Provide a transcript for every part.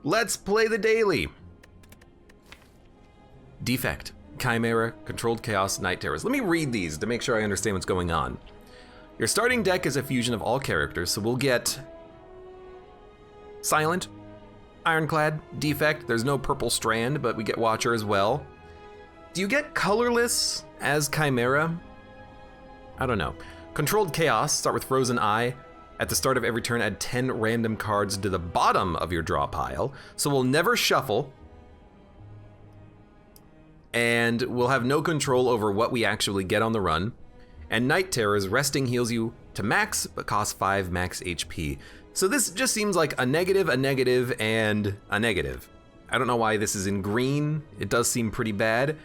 Let's play the daily. Defect, Chimera, Controlled Chaos, Night Terrors. Let me read these to make sure I understand what's going on. Your starting deck is a fusion of all characters, so we'll get Silent, Ironclad, Defect. There's no Purple Strand, but we get Watcher as well. Do you get Colorless as Chimera? I don't know. Controlled Chaos, start with Frozen Eye. At the start of every turn, add 10 random cards to the bottom of your draw pile. So we'll never shuffle. And we'll have no control over what we actually get on the run. And Night Terrors, resting heals you to max, but costs 5 max HP. So this just seems like a negative, and a negative. I don't know why this is in green. It does seem pretty bad.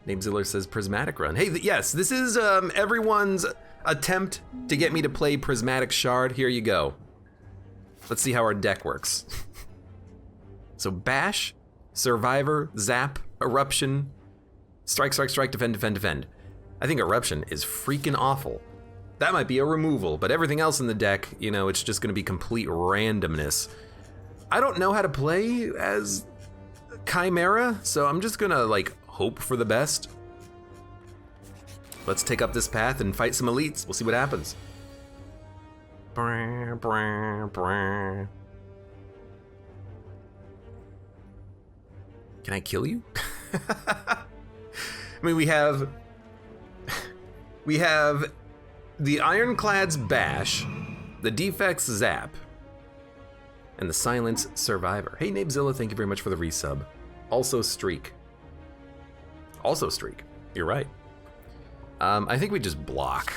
Nameziller says Prismatic Run. Hey, yes, this is everyone's attempt to get me to play Prismatic Shard. Here you go. Let's see how our deck works. So Bash, Survivor, Zap, Eruption, Strike, Strike, Strike, Defend, Defend, Defend. I think Eruption is freaking awful. That might be a removal, but everything else in the deck, you know, it's just gonna be complete randomness. I don't know how to play as Chimera, so I'm just gonna like hope for the best. Let's take up this path and fight some elites. We'll see what happens. Can I kill you? I mean, we have the Ironclad's Bash, the Defect's Zap, and the Silence Survivor. Hey, Nabezilla, thank you very much for the resub. Also Streak. Also Streak, you're right. I think we just block.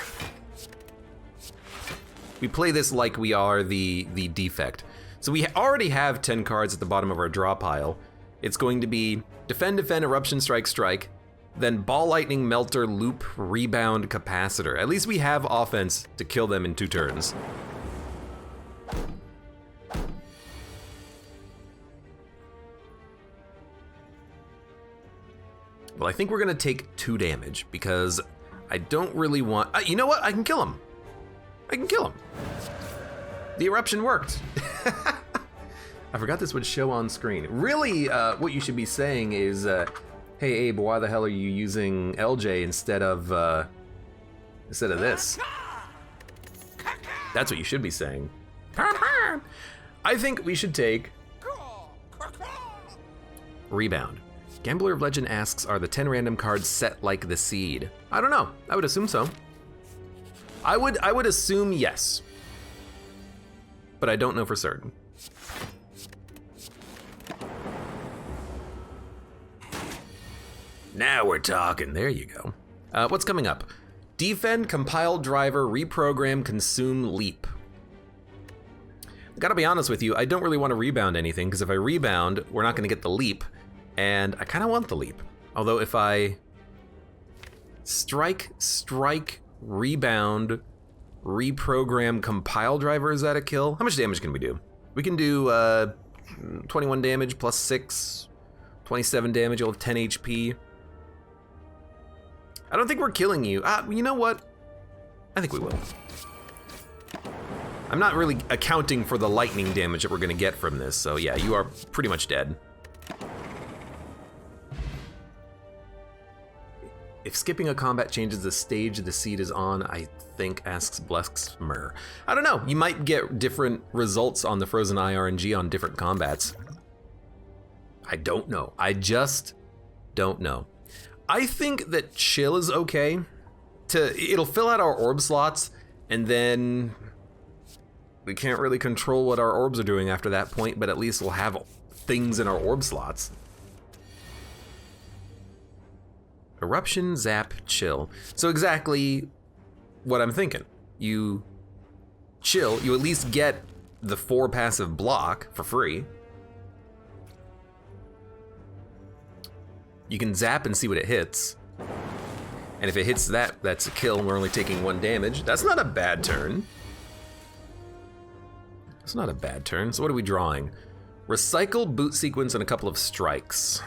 We play this like we are the Defect. So we already have 10 cards at the bottom of our draw pile. It's going to be Defend, Defend, Eruption, Strike, Strike, then Ball Lightning, Melter, Loop, Rebound, Capacitor. At least we have offense to kill them in 2 turns. Well, I think we're gonna take 2 damage because I don't really want, you know what? I can kill him. I can kill him. The Eruption worked. I forgot this would show on screen. Really, what you should be saying is, hey Abe, why the hell are you using LJ instead of this? That's what you should be saying. I think we should take Rebound. Gambler of Legend asks, are the 10 random cards set like the seed? I don't know, I would assume so. I would assume yes, but I don't know for certain. Now we're talking, there you go. What's coming up? Defend, Compile Driver, Reprogram, Consume, Leap. Gotta be honest with you, I don't really want to rebound anything, because if I rebound, we're not gonna get the leap, and I kinda want the leap. Although if I strike, strike, rebound, reprogram, compile driver, is that a kill? How much damage can we do? We can do 21 damage plus 6, 27 damage, you'll have 10 HP. I don't think we're killing you. You know what? I think we will. I'm not really accounting for the lightning damage that we're gonna get from this, so yeah, you are pretty much dead. If skipping a combat changes the stage the seed is on, I think, asks Blexmer. I don't know, you might get different results on the Frozen Eye RNG on different combats. I don't know, I just don't know. I think that Chill is okay. It'll fill out our orb slots, and then we can't really control what our orbs are doing after that point, but at least we'll have things in our orb slots. Eruption, Zap, Chill. So exactly what I'm thinking. You chill, you at least get the 4 passive block for free. You can zap and see what it hits. And if it hits that, that's a kill, and we're only taking 1 damage. That's not a bad turn. It's not a bad turn. So what are we drawing? Recycle, boot sequence, and a couple of strikes.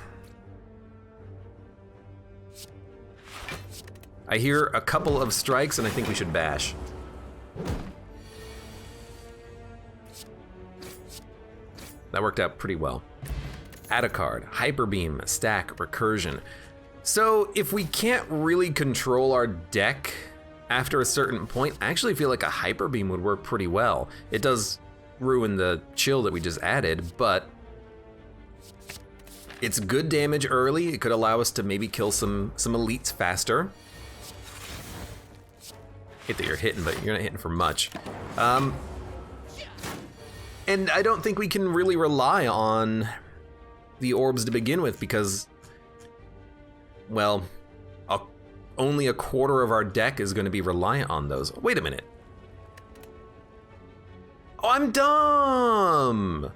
I hear a couple of strikes, and I think we should bash. That worked out pretty well. Add a card, Hyper Beam, stack, recursion. So if we can't really control our deck after a certain point, I actually feel like a Hyper Beam would work pretty well. It does ruin the chill that we just added, but it's good damage early. It could allow us to maybe kill some elites faster. Hit that you're hitting, but you're not hitting for much. And I don't think we can really rely on the orbs to begin with because, well, only a quarter of our deck is going to be reliant on those. Wait a minute. Oh, I'm dumb!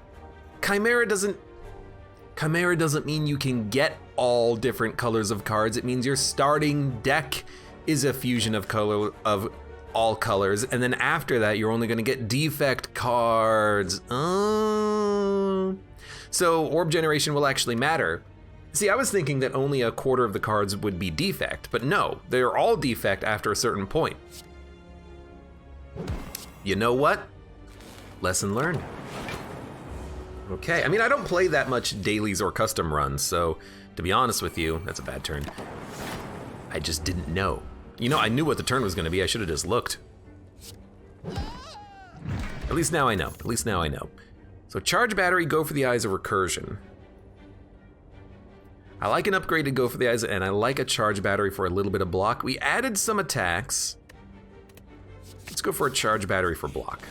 Chimera doesn't mean you can get all different colors of cards. It means your starting deck is a fusion of all colors, and then after that, you're only gonna get defect cards. So orb generation will actually matter. See, I was thinking that only a quarter of the cards would be defect, but no, they're all defect after a certain point. You know what? Lesson learned. Okay, I mean, I don't play that much dailies or custom runs, so to be honest with you, that's a bad turn. I just didn't know. You know, I knew what the turn was gonna be, I should have just looked. At least now I know, at least now I know. So charge battery, go for the eyes of recursion. I like an upgrade to go for the eyes, and I like a charge battery for a little bit of block. We added some attacks. Let's go for a charge battery for block.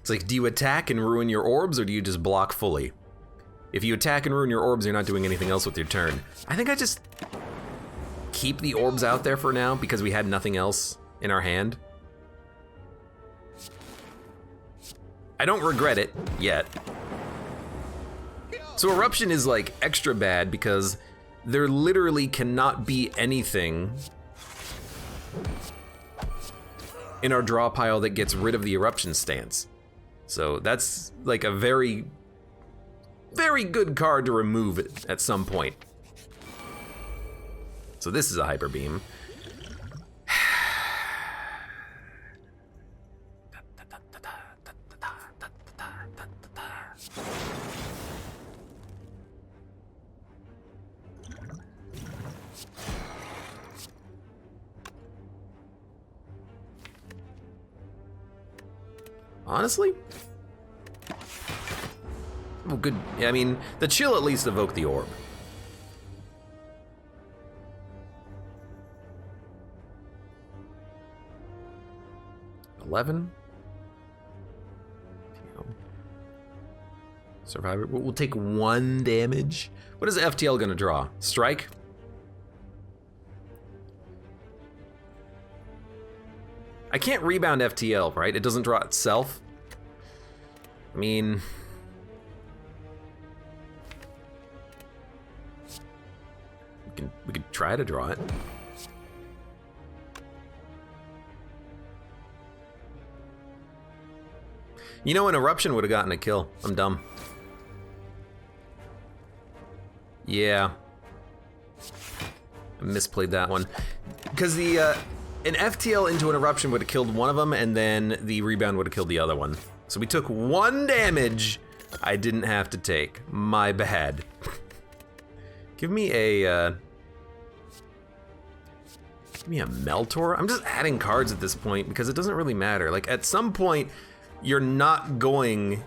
It's like, do you attack and ruin your orbs, or do you just block fully? If you attack and ruin your orbs, you're not doing anything else with your turn. I think I just keep the orbs out there for now because we had nothing else in our hand. I don't regret it yet. So Eruption is like extra bad because there literally cannot be anything in our draw pile that gets rid of the Eruption stance. So that's like a very, very good card to remove at some point. So this is a Hyper Beam. Honestly? Well, good. I mean, the chill at least evoked the orb. $11. Survivor. We'll take 1 damage. What is FTL gonna draw? Strike? I can't rebound FTL, right? It doesn't draw itself. I mean, we could try to draw it. You know, an Eruption would have gotten a kill. I'm dumb. Yeah. I misplayed that one. Because an FTL into an Eruption would have killed one of them, and then the rebound would have killed the other one. So we took 1 damage I didn't have to take. My bad. Give me a Meltor? I'm just adding cards at this point because it doesn't really matter. Like, at some point, you're not going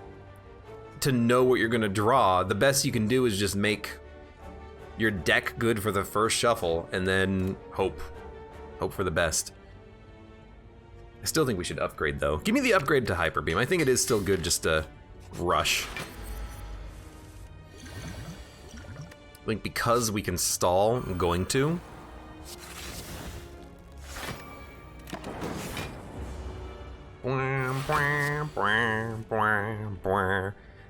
to know what you're gonna draw. The best you can do is just make your deck good for the first shuffle and then hope for the best. I still think we should upgrade though. Give me the upgrade to Hyper Beam. I think it is still good just to rush. I think because we can stall, I'm going to.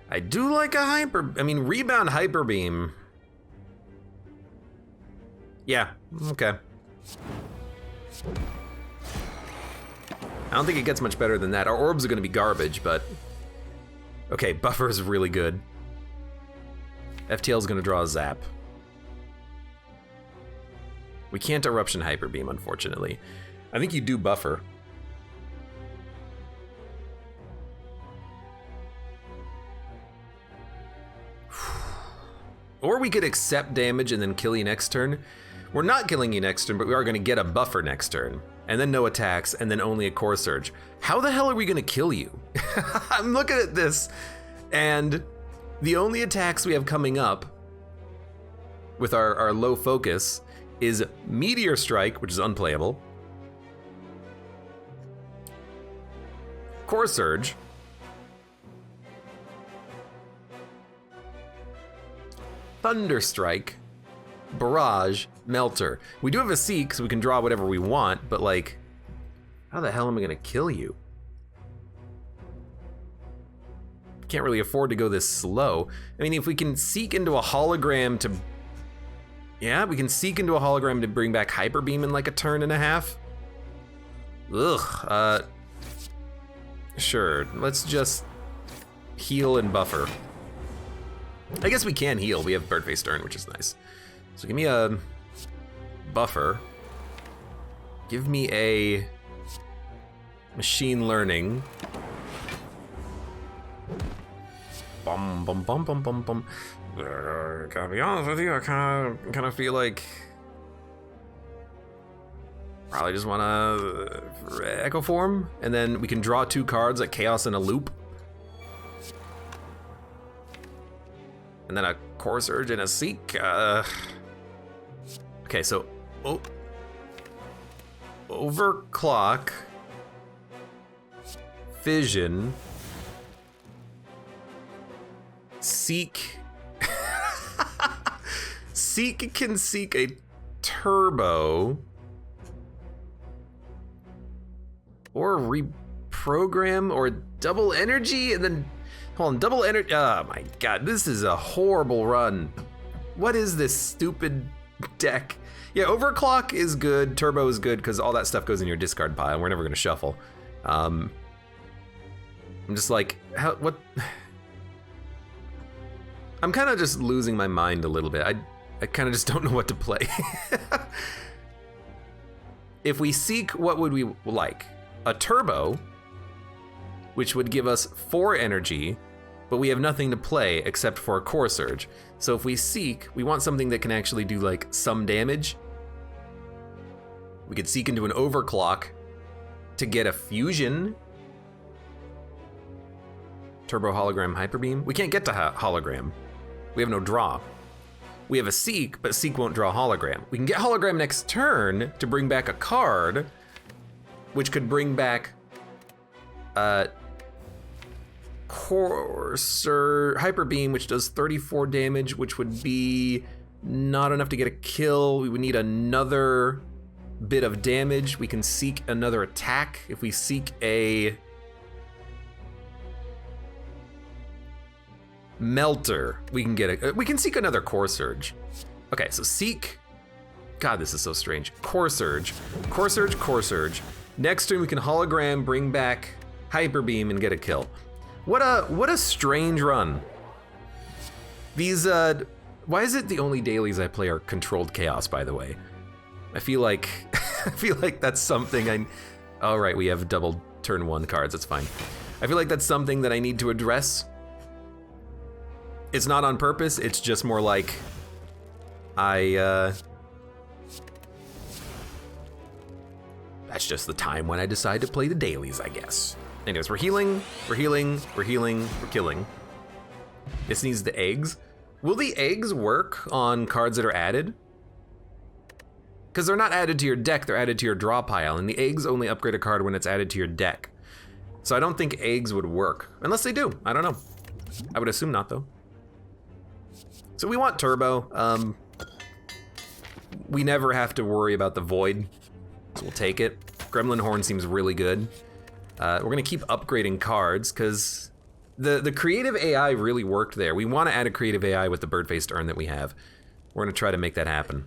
I do like a rebound Hyper Beam. Yeah, okay. I don't think it gets much better than that. Our orbs are gonna be garbage, but... Okay, Buffer is really good. FTL is gonna draw a Zap. We can't Eruption Hyper Beam, unfortunately. I think you do buffer. Or we could accept damage and then kill you next turn. We're not killing you next turn, but we are gonna get a buffer next turn. And then no attacks, and then only a Core Surge. How the hell are we gonna kill you? I'm looking at this, and the only attacks we have coming up with our low focus is Meteor Strike, which is unplayable. Core Surge. Thunder Strike, Barrage, Melter. We do have a Seek, so we can draw whatever we want, but like, how the hell am I gonna kill you? Can't really afford to go this slow. I mean, if we can Seek into a hologram to... Yeah, we can Seek into a hologram to bring back Hyper Beam in like a turn and a half. Ugh, sure, let's just heal and buffer. I guess we can heal. We have Birdface Turn, which is nice. So give me a buffer. Give me a machine learning. Bum bum bum bum bum bum. Gotta be honest with you, I kind of feel like probably just wanna Echo Form, and then we can draw 2 cards like Chaos in a Loop. And then a Core Surge and a Seek. Okay, so Overclock, Fission, Seek. Seek can Seek a Turbo or reprogram or double energy, and then hold on, double energy. Oh my god, this is a horrible run. What is this stupid deck? Yeah, Overclock is good, Turbo is good, because all that stuff goes in your discard pile, and we're never gonna shuffle. I'm just like, what? I'm kind of just losing my mind a little bit. I kind of just don't know what to play. If we Seek, what would we like? A Turbo, which would give us 4 energy, but we have nothing to play except for a Core Surge. So if we Seek, we want something that can actually do like some damage. We could Seek into an Overclock to get a Fusion. Turbo Hologram Hyper Beam. We can't get to Hologram. We have no draw. We have a Seek, but Seek won't draw Hologram. We can get Hologram next turn to bring back a card, which could bring back Core Surge Hyper Beam, which does 34 damage, which would be not enough to get a kill. We would need another bit of damage. We can Seek another attack. If we Seek a Melter, we can get we can Seek another Core Surge. Okay, so Seek. God, this is so strange. Core Surge, Core Surge, Core Surge. Next turn we can Hologram, bring back Hyper Beam, and get a kill. What a strange run. These why is it the only dailies I play are Controlled Chaos, by the way? I feel like that's something oh right, we have double turn 1 cards, that's fine. I feel like that's something that I need to address. It's not on purpose, it's just more like that's just the time when I decide to play the dailies, I guess. Anyways, we're healing, we're healing, we're healing, we're killing. This needs the eggs. Will the eggs work on cards that are added? Because they're not added to your deck, they're added to your draw pile, and the eggs only upgrade a card when it's added to your deck. So I don't think eggs would work, unless they do, I don't know. I would assume not though. So we want Turbo. We never have to worry about the Void, so we'll take it. Gremlin Horn seems really good. We're gonna keep upgrading cards because the creative AI really worked there. We wanna add a creative AI with the bird-faced urn that we have. We're gonna try to make that happen.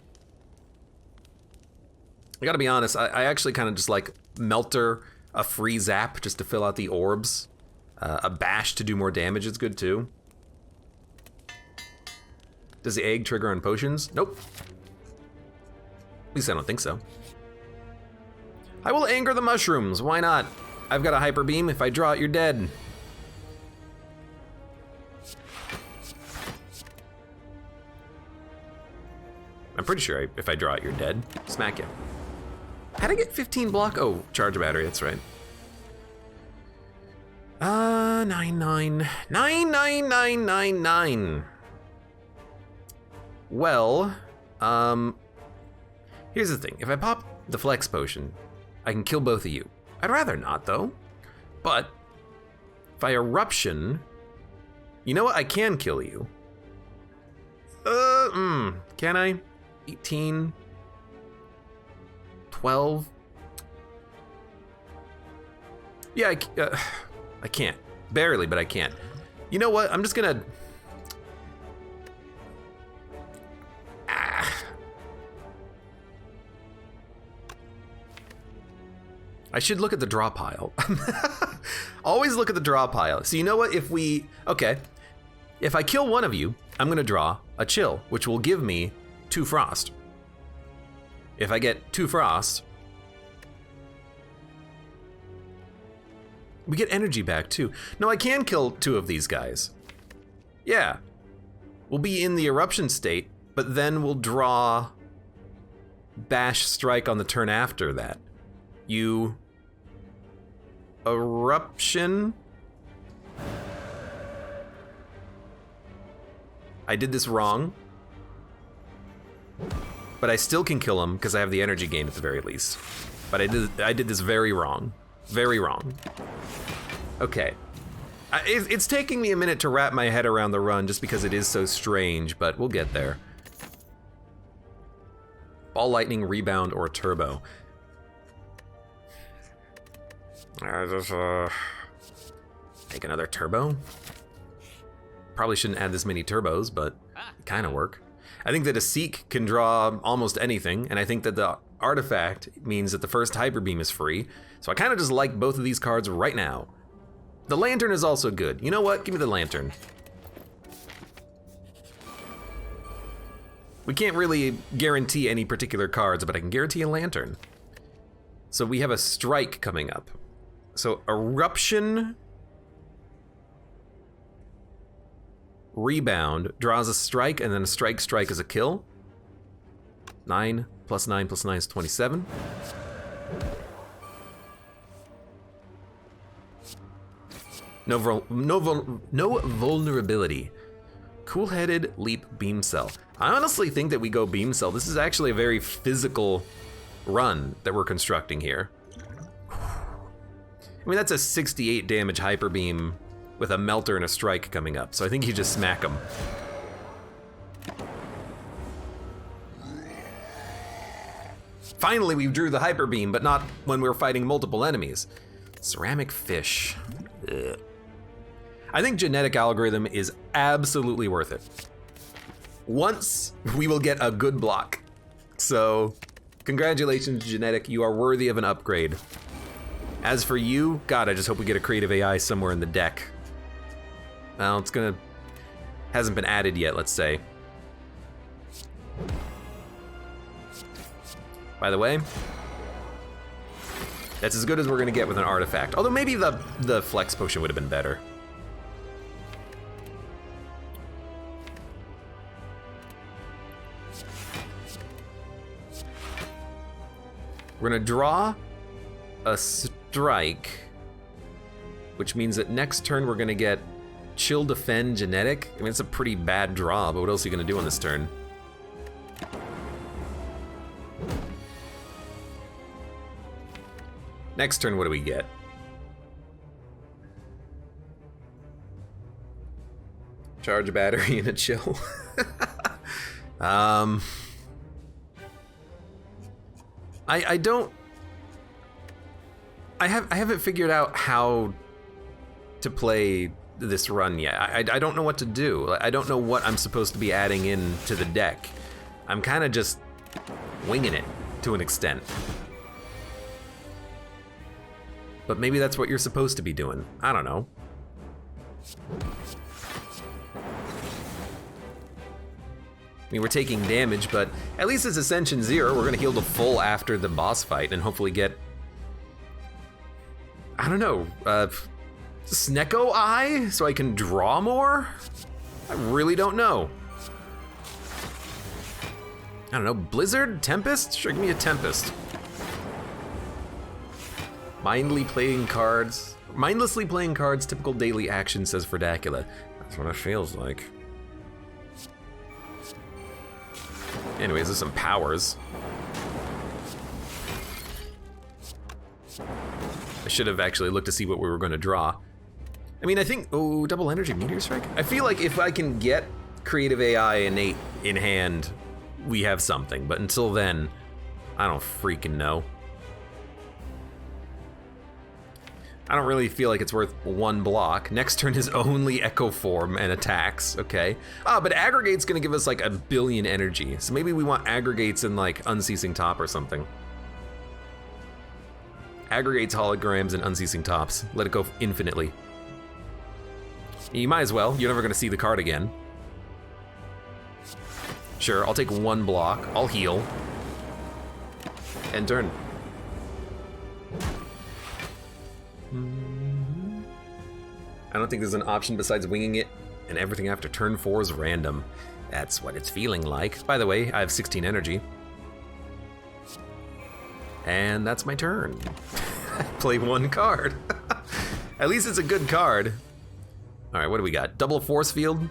I gotta be honest, I actually kind of just like Melter, a free zap just to fill out the orbs. A bash to do more damage is good too. Does the egg trigger on potions? Nope. At least I don't think so. I will anger the mushrooms, why not? I've got a hyper beam, if I draw it, you're dead. I'm pretty sure if I draw it, you're dead. Smack you. How'd I get 15 block? Oh, charge a battery, that's right. 99999. Well, here's the thing. If I pop the flex potion, I can kill both of you. I'd rather not, though. But if I eruption, you know what? I can kill you. Can I? 18, 12. Yeah, I can't. Barely, but I can't. You know what? I'm just gonna... I should look at the draw pile. Always look at the draw pile. So you know what? If we... Okay. If I kill one of you, I'm gonna draw a chill, which will give me 2 frost. If I get 2 frost, we get energy back too. No, I can kill 2 of these guys. Yeah. We'll be in the eruption state, but then we'll draw bash strike on the turn after that. You eruption. I did this wrong. But I still can kill him because I have the energy gain at the very least. But I did this very wrong. Very wrong. Okay. It's taking me a minute to wrap my head around the run just because it is so strange, but we'll get there. Ball lightning, rebound, or turbo. Just make another turbo. Probably shouldn't add this many turbos, but it kind of work. I think that a Seek can draw almost anything, and I think that the artifact means that the first Hyper Beam is free, so I kind of just like both of these cards right now. The Lantern is also good. You know what? Give me the Lantern. We can't really guarantee any particular cards, but I can guarantee a Lantern. So we have a Strike coming up. So Eruption... Rebound draws a strike, and then a strike is a kill. 9 plus 9 plus 9 is 27. No vulnerability. Cool-headed leap beam cell. I honestly think that we go beam cell. This is actually a very physical run that we're constructing here. I mean, that's a 68 damage hyper beam with a melter and a strike coming up, so I think you just smack them. Finally, we drew the hyper beam, but not when we were fighting multiple enemies. Ceramic fish. Ugh. I think genetic algorithm is absolutely worth it. Once, we will get a good block. So, congratulations, genetic, you are worthy of an upgrade. As for you, God, I just hope we get a creative AI somewhere in the deck. Well, hasn't been added yet, let's say. By the way, that's as good as we're gonna get with an artifact. Although maybe the flex potion would have been better. We're gonna draw a strike, which means that next turn we're gonna get Chill, Defend, Genetic. I mean, it's a pretty bad draw, but what else are you gonna do on this turn? Next turn, what do we get? Charge a battery and a chill. I haven't figured out how to play this run yet. I don't know what to do. I don't know what I'm supposed to be adding in to the deck. I'm kind of just winging it to an extent. But maybe that's what you're supposed to be doing. I don't know. I mean, we're taking damage, but at least it's Ascension 0. We're gonna heal to full after the boss fight and hopefully get, I don't know, Snecko Eye so I can draw more? I really don't know. I don't know, Blizzard? Tempest? Sure, give me a Tempest. Mindlessly playing cards, typical daily action, says Verdacula. That's what it feels like. Anyways, there's some powers. I should have actually looked to see what we were gonna draw. I mean, I think, oh, double energy meteor strike? I feel like if I can get creative AI innate in hand, we have something, but until then, I don't freaking know. I don't really feel like it's worth one block. Next turn is only Echo Form and attacks, okay. But Aggregate's gonna give us like 1 billion energy, so maybe we want Aggregates in like Unceasing Top or something. Aggregates, holograms, and Unceasing Tops. Let it go infinitely. You might as well, you're never gonna see the card again. Sure, I'll take 1 block, I'll heal. End turn. I don't think there's an option besides winging it, and everything after turn 4 is random. That's what it's feeling like. By the way, I have 16 energy. And that's my turn. Play 1 card. At least it's a good card. All right, what do we got? Double force field?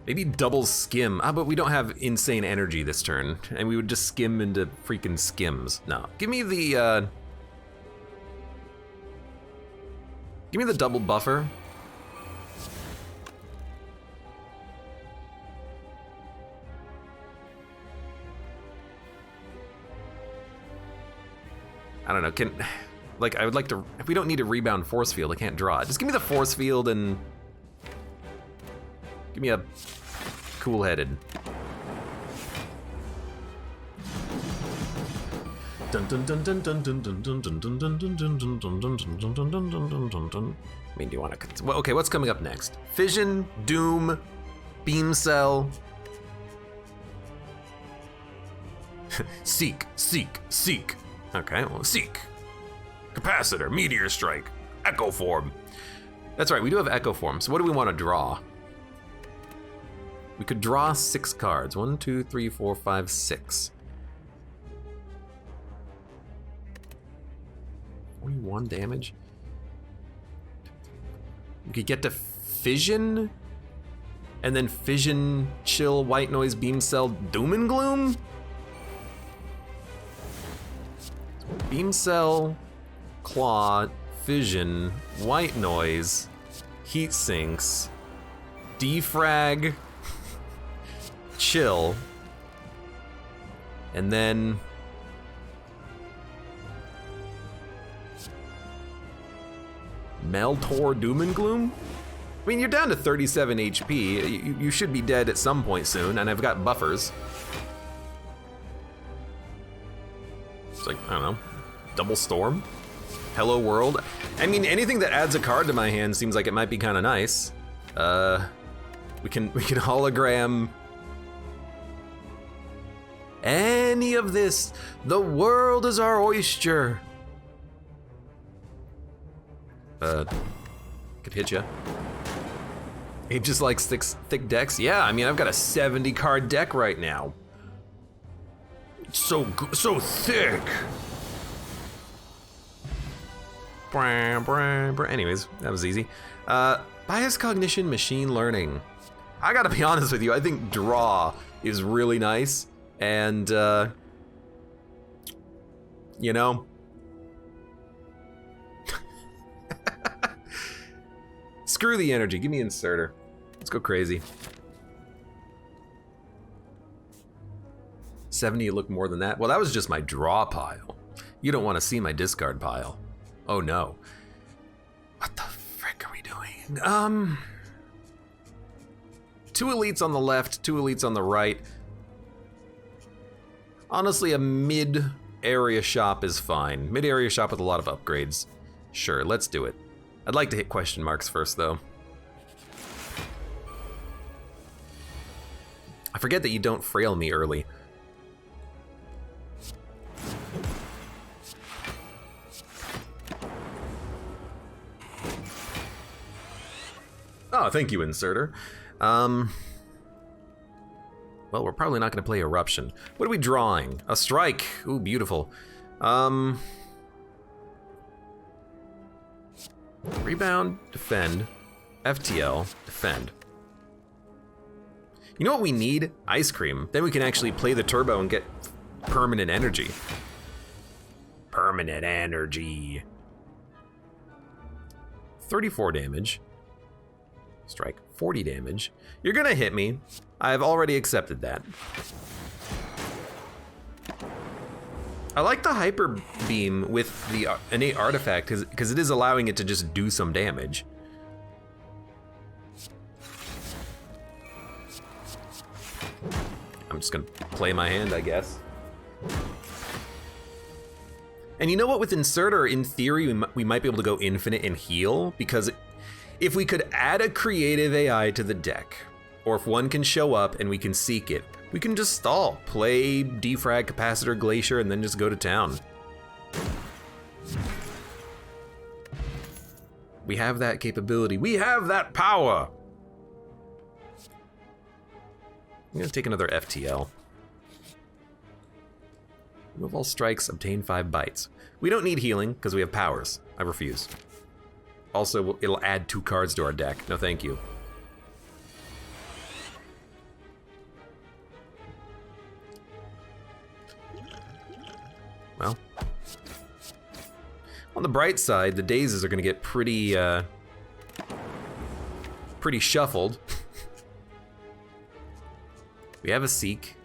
Maybe double skim. But we don't have insane energy this turn, and we would just skim into freaking skims. No, give me the double buffer. I don't know, I would like to, if we don't need a rebound force field, I can't draw it. Just give me the force field and give me a cool-headed. I mean, do you want to? Well, okay, what's coming up next? Fission, Doom, Beam Cell. Seek. Okay, well, Seek. Capacitor, Meteor Strike, Echo Form. That's right, we do have Echo Form. So what do we want to draw? We could draw 6 cards. 1, 2, 3, 4, 5, 6. 41 damage. We could get to Fission, and then Fission, Chill, White Noise, Beam Cell, Doom and Gloom? Beam Cell, Claw, Fission, White Noise, Heat Sinks, Defrag, Chill, and then Meltor Doom and Gloom? I mean, you're down to 37 HP. You should be dead at some point soon, and I've got buffers. It's like, I don't know, Double Storm? Hello World? I mean, anything that adds a card to my hand seems like it might be kind of nice. We can hologram any of this. The world is our oyster. Could hit ya. Abe just likes thick decks. Yeah, I mean, I've got a 70 card deck right now. So thick. Anyways, that was easy. Bias cognition, machine learning. I gotta be honest with you, I think draw is really nice, and you know, screw the energy, give me inserter. Let's go crazy. 70, you look more than that? Well, that was just my draw pile. You don't want to see my discard pile. Oh no. What the frick are we doing? 2 elites on the left, 2 elites on the right. Honestly, a mid-area shop is fine. Mid-area shop with a lot of upgrades. Sure, let's do it. I'd like to hit question marks first, though. I forget that you don't frail me early. Oh, thank you, Inserter. Well, we're probably not going to play Eruption. What are we drawing? A strike. Ooh, beautiful. Rebound, defend, FTL, defend. You know what we need? Ice Cream. Then we can actually play the turbo and get permanent energy. Permanent energy. 34 damage. Strike, 40 damage. You're gonna hit me. I've already accepted that. I like the Hyper Beam with the innate artifact because it is allowing it to just do some damage. I'm just gonna play my hand, I guess. And you know what, with Inserter, in theory, we might be able to go infinite and heal, because if we could add a creative AI to the deck, or if one can show up and we can seek it, we can just stall, play Defrag, Capacitor, Glacier, and then just go to town. We have that capability. We have that power! I'm gonna take another FTL. Remove all strikes, obtain 5 bites. We don't need healing, because we have powers. I refuse. Also, it'll add 2 cards to our deck. No, thank you. Well, on the bright side, the dazes are gonna get pretty shuffled. We have a Seek.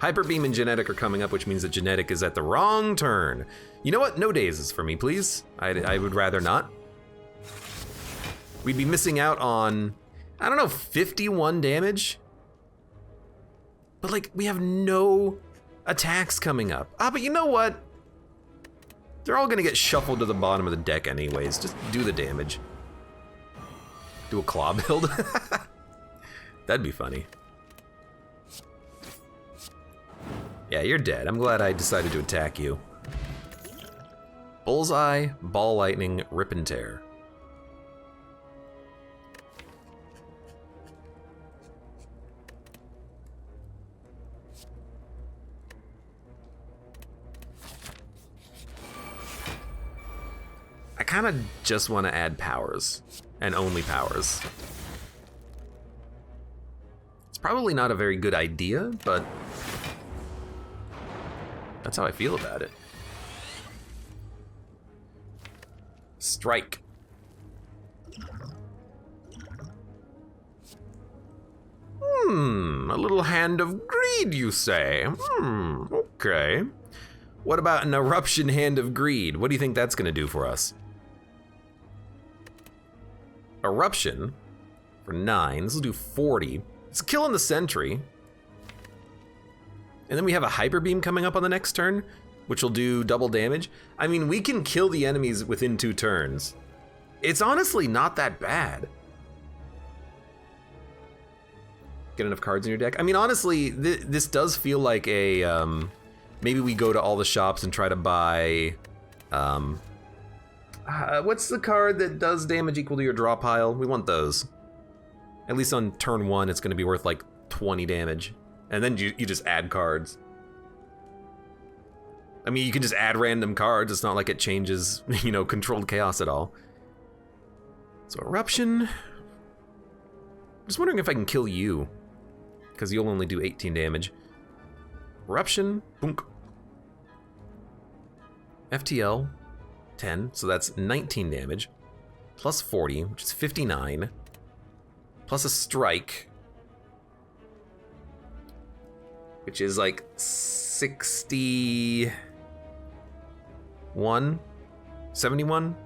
Hyper Beam and Genetic are coming up, which means that Genetic is at the wrong turn. You know what? No dazes for me, please. I would rather not. We'd be missing out on, I don't know, 51 damage? But like, we have no attacks coming up. Ah, but you know what? They're all gonna get shuffled to the bottom of the deck anyways. Just do the damage. Do a claw build? That'd be funny. Yeah, you're dead. I'm glad I decided to attack you. Bullseye, Ball Lightning, Rip and Tear. I kind of just want to add powers, and only powers. It's probably not a very good idea, but that's how I feel about it. Strike. A little hand of greed, you say? Okay. What about an Eruption Hand of Greed? What do you think that's gonna do for us? Eruption for 9, this will do 40. It's killing the Sentry. And then we have a Hyper Beam coming up on the next turn, which will do double damage. I mean, we can kill the enemies within 2 turns. It's honestly not that bad. Get enough cards in your deck? I mean, honestly, this does feel like a, maybe we go to all the shops and try to buy, what's the card that does damage equal to your draw pile? We want those. At least on turn 1, it's gonna be worth like 20 damage. And then you just add cards. I mean, you can just add random cards. It's not like it changes, you know, controlled chaos at all. So Eruption. I'm just wondering if I can kill you, because you'll only do 18 damage. Eruption, boonk. FTL, 10, so that's 19 damage. Plus 40, which is 59. Plus a strike, which is like 61? 71?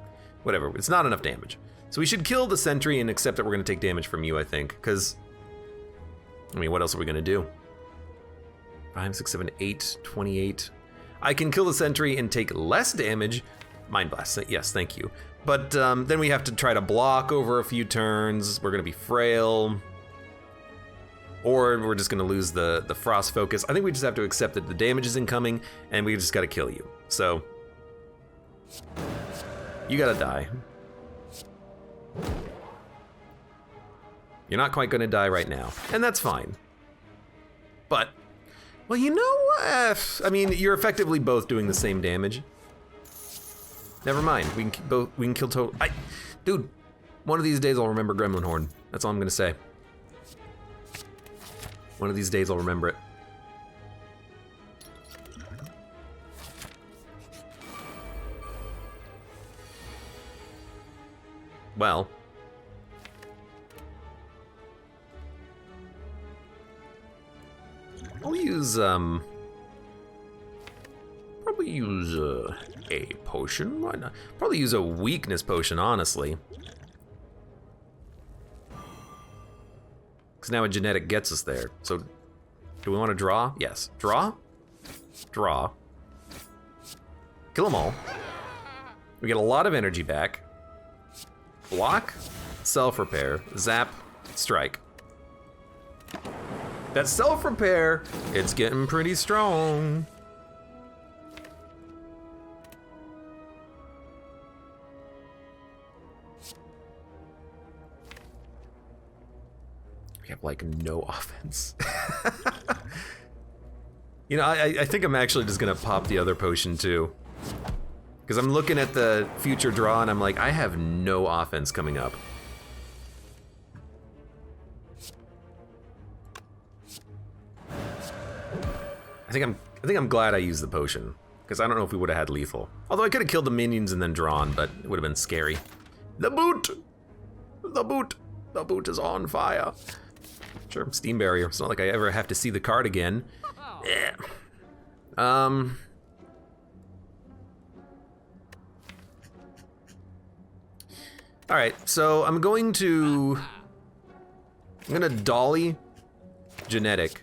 Whatever, it's not enough damage. So we should kill the Sentry and accept that we're gonna take damage from you, I think, because, I mean, what else are we gonna do? 5, 6, 7, 8, 28. I can kill the Sentry and take less damage. Mind Blast, yes, thank you. But then we have to try to block over a few turns. We're gonna be frail. or we're just gonna lose the frost focus. I think we just have to accept that the damage is incoming, and we just gotta kill you. So, you gotta die. You're not quite gonna die right now, and that's fine. But, well, you know what? I mean, you're effectively both doing the same damage. Never mind. We can kill total. Dude, one of these days I'll remember Gremlin Horn. That's all I'm gonna say. One of these days I'll remember it. Well. I'll use, probably use a potion. Why not? Probably use a weakness potion, honestly. Because now a genetic gets us there. So, do we want to draw? Yes. Draw? Draw. Kill them all. We get a lot of energy back. Block, self-repair, zap, strike. That self-repair, it's getting pretty strong. We have like no offense. You know, I think I'm actually just gonna pop the other potion too. Because I'm looking at the future draw and I'm like, I have no offense coming up. I think I'm glad I used the potion, because I don't know if we would have had lethal. Although I could have killed the minions and then drawn, but it would have been scary. The boot! The boot! The boot is on fire. Sure, Steam Barrier. It's not like I ever have to see the card again. Yeah. Alright, so I'm gonna dolly genetic,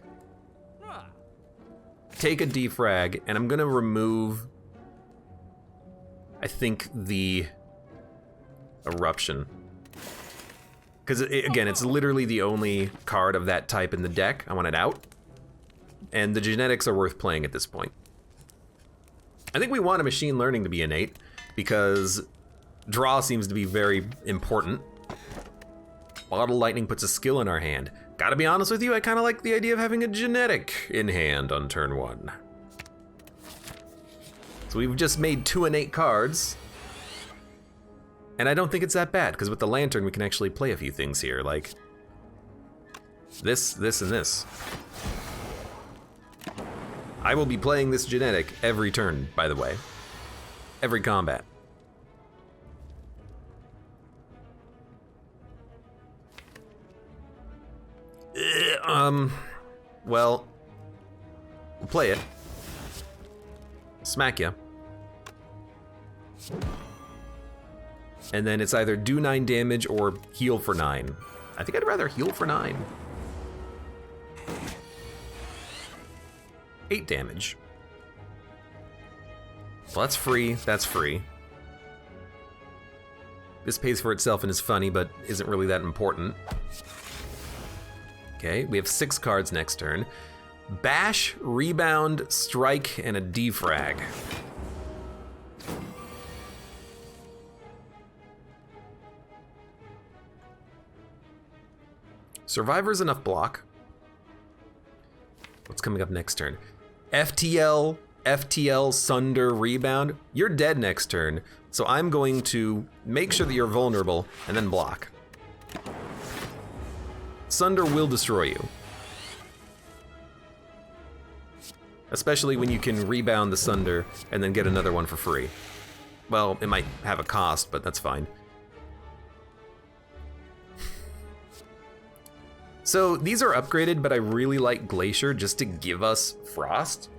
take a defrag, and I'm gonna remove, I think, the eruption. Because, again, it's literally the only card of that type in the deck. I want it out. And the genetics are worth playing at this point. I think we want a machine learning to be innate, because draw seems to be very important. Bottle Lightning puts a skill in our hand. Gotta be honest with you, I kinda like the idea of having a genetic in hand on turn 1. So we've just made 2 innate cards. And I don't think it's that bad, because with the lantern we can actually play a few things here, like this, and this. I will be playing this genetic every turn, by the way. Every combat. Well, we'll play it. Smack ya. And then it's either do 9 damage or heal for 9. I think I'd rather heal for 9. 8 damage. Well, that's free, that's free. This pays for itself and is funny, but isn't really that important. Okay, we have 6 cards next turn. Bash, Rebound, Strike, and a Defrag. Survivor's enough block. What's coming up next turn? FTL, Sunder, Rebound. You're dead next turn, so I'm going to make sure that you're vulnerable and then block. Sunder will destroy you. Especially when you can rebound the Sunder and then get another one for free. Well, it might have a cost, but that's fine. So these are upgraded, but I really like Glacier just to give us Frost.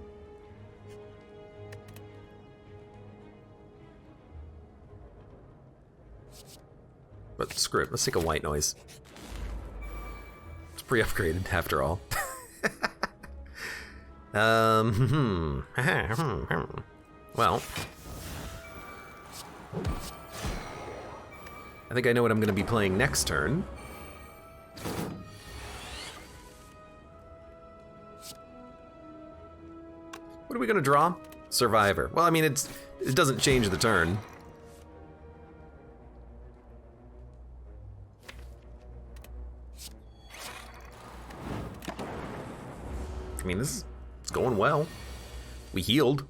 But screw it, let's take a white noise. It's pre-upgraded after all. Well, I think I know what I'm gonna be playing next turn. What are we gonna draw? Survivor. Well, I mean, it doesn't change the turn. I mean, it's going well. We healed.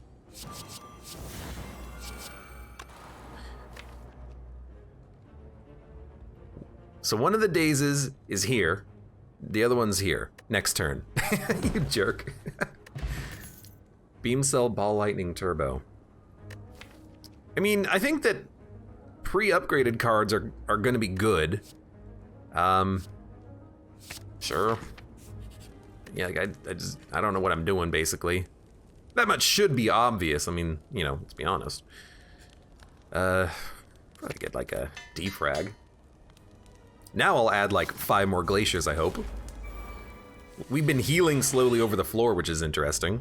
So one of the dazes is here. The other one's here. Next turn. You jerk. Beam Cell Ball Lightning Turbo. I mean, I think that pre-upgraded cards are gonna be good. Sure. Yeah, like I don't know what I'm doing, basically. That much should be obvious. I mean, you know, let's be honest. Probably get like a defrag. Now I'll add like 5 more glaciers, I hope. We've been healing slowly over the floor, which is interesting.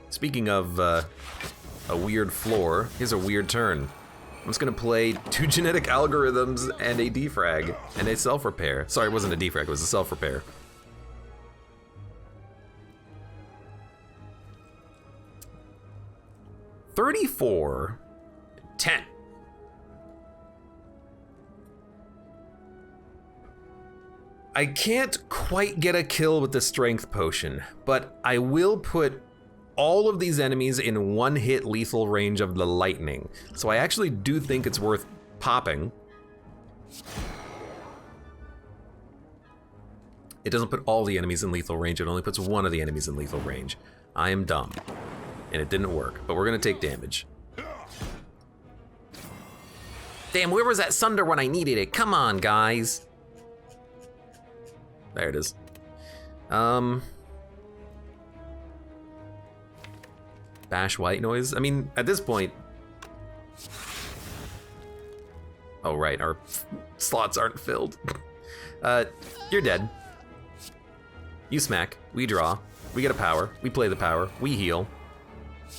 Speaking of a weird floor, here's a weird turn. I'm just gonna play 2 genetic algorithms and a defrag and a self-repair. Sorry, it wasn't a defrag, it was a self-repair. $34, 10. I can't quite get a kill with the strength potion, but I will put all of these enemies in 1-hit lethal range of the lightning. So I actually do think it's worth popping. It doesn't put all the enemies in lethal range, it only puts one of the enemies in lethal range. I am dumb, and it didn't work, but we're gonna take damage. Damn, where was that Sunder when I needed it? Come on, guys. There it is. Bash white noise. I mean, at this point... Oh, right, our slots aren't filled. You're dead. You smack, we draw, we get a power, we play the power, we heal.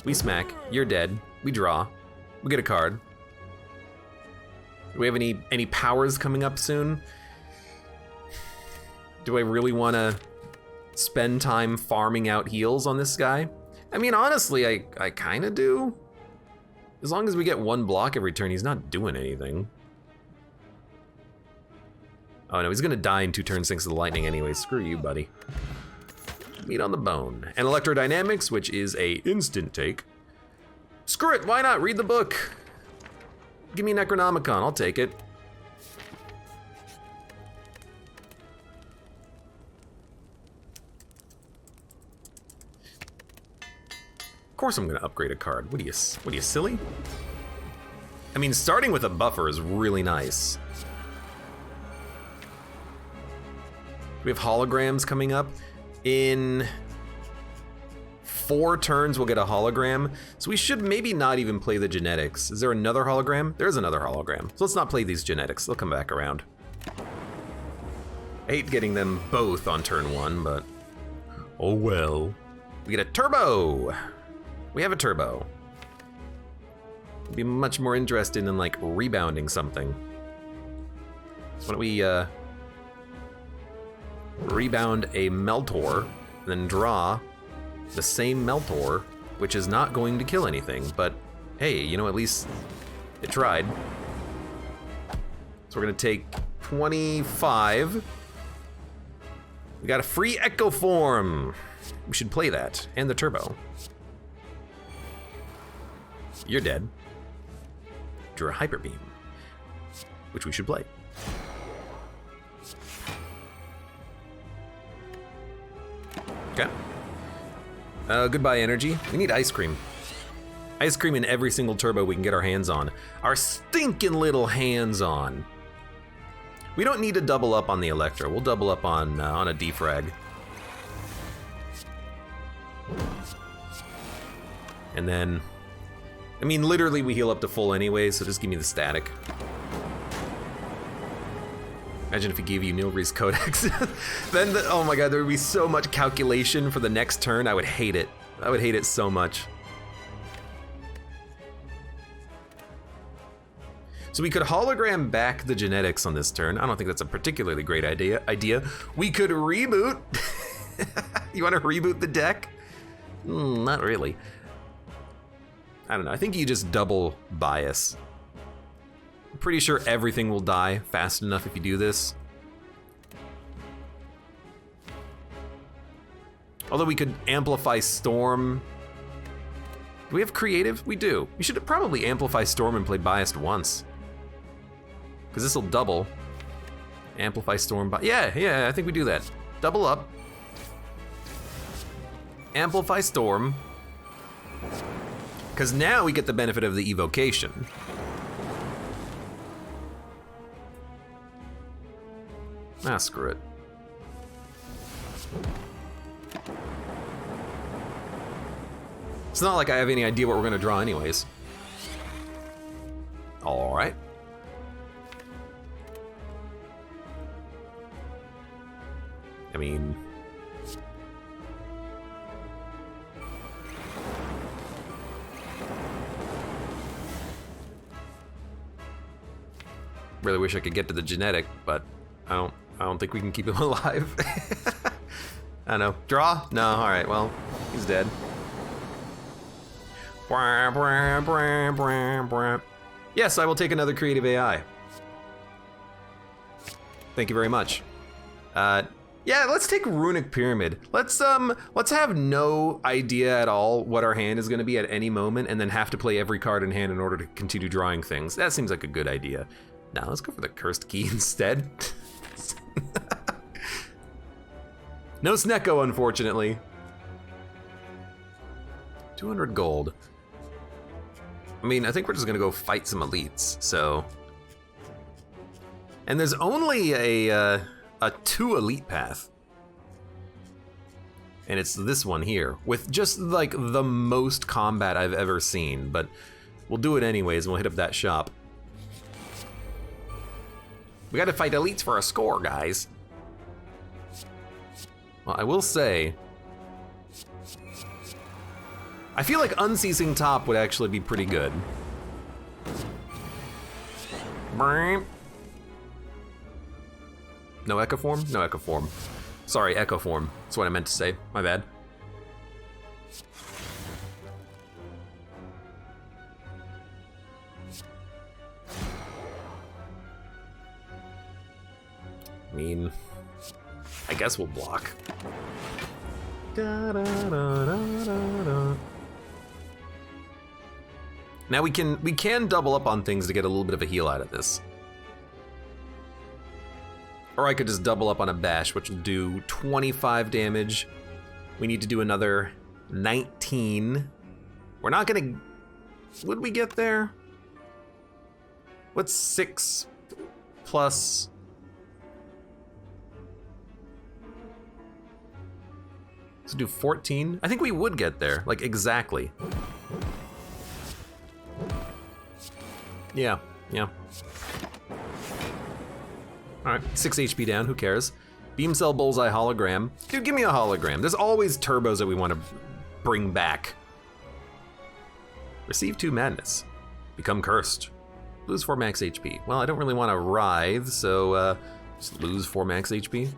We smack, you're dead, we draw, we get a card. Do we have any powers coming up soon? Do I really want to spend time farming out heals on this guy? I mean, honestly, I kind of do. As long as we get 1 block every turn, he's not doing anything. Oh no, he's gonna die in 2 turns thanks to the lightning anyway. Screw you, buddy. Meat on the bone. And electrodynamics, which is a instant take. Screw it, why not? Read the book. Give me Necronomicon, I'll take it. Of course I'm gonna upgrade a card. What are you silly? I mean, starting with a buffer is really nice. We have holograms coming up. In 4 turns, we'll get a hologram. So we should maybe not even play the genetics. Is there another hologram? There's another hologram. So let's not play these genetics. They'll come back around. I hate getting them both on turn 1, but oh well. We get a turbo. We have a turbo. I'd be much more interested in like rebounding something. So why don't we rebound a Meltor, and then draw the same Meltor, which is not going to kill anything, but hey, you know, at least it tried. So we're gonna take 25. We got a free Echo Form. We should play that, and the turbo. You're dead. Drew a Hyper Beam, which we should play. Okay. Goodbye energy. We need ice cream. Ice cream in every single turbo we can get our hands on. Our stinking little hands on. We don't need to double up on the Electro. We'll double up on a defrag. And then, I mean, literally we heal up to full anyway, so just give me the static. Imagine if he gave you Nilri's Codex. Then, oh my god, there would be so much calculation for the next turn. I would hate it. I would hate it so much. So we could hologram back the genetics on this turn. I don't think that's a particularly great idea. We could reboot. You want to reboot the deck? Not really. I don't know, I think you just double bias. I'm pretty sure everything will die fast enough if you do this. Although we could amplify storm. Do we have creative? We do. We should probably amplify storm and play biased once. Because this will double. Amplify storm, yeah, I think we do that. Double up. Amplify storm. Because now we get the benefit of the evocation. Ah, screw it. It's not like I have any idea what we're gonna draw anyways. All right. I mean, really wish I could get to the genetic, but I don't think we can keep him alive. I don't know. Draw? No, all right, well, he's dead. Yes, I will take another creative AI. Thank you very much. Yeah, let's take Runic Pyramid. Let's have no idea at all what our hand is gonna be at any moment and then have to play every card in hand in order to continue drawing things. That seems like a good idea. Now let's go for the Cursed Key instead. No Snecko, unfortunately. 200 gold. I mean, I think we're just gonna go fight some elites, so. And there's only a 2 elite path. And it's this one here, with just like the most combat I've ever seen, but we'll do it anyways and we'll hit up that shop. We gotta fight elites for a score, guys. Well, I will say, I feel like Unceasing Top would actually be pretty good. No Echo Form? No Echo Form. Sorry, Echo Form. That's what I meant to say. My bad. I mean, I guess we'll block. Da, da, da, da, da, da. Now we can double up on things to get a little bit of a heal out of this. Or I could just double up on a bash, which will do 25 damage. We need to do another 19. We're not gonna, would we get there? What's 6 plus? Let's do 14. I think we would get there, like exactly. Yeah. All right, 6 HP down, who cares? Beam Cell Bullseye Hologram. Dude, give me a hologram. There's always turbos that we want to bring back. Receive 2 madness. Become cursed. Lose 4 max HP. Well, I don't really want to writhe, so just lose 4 max HP.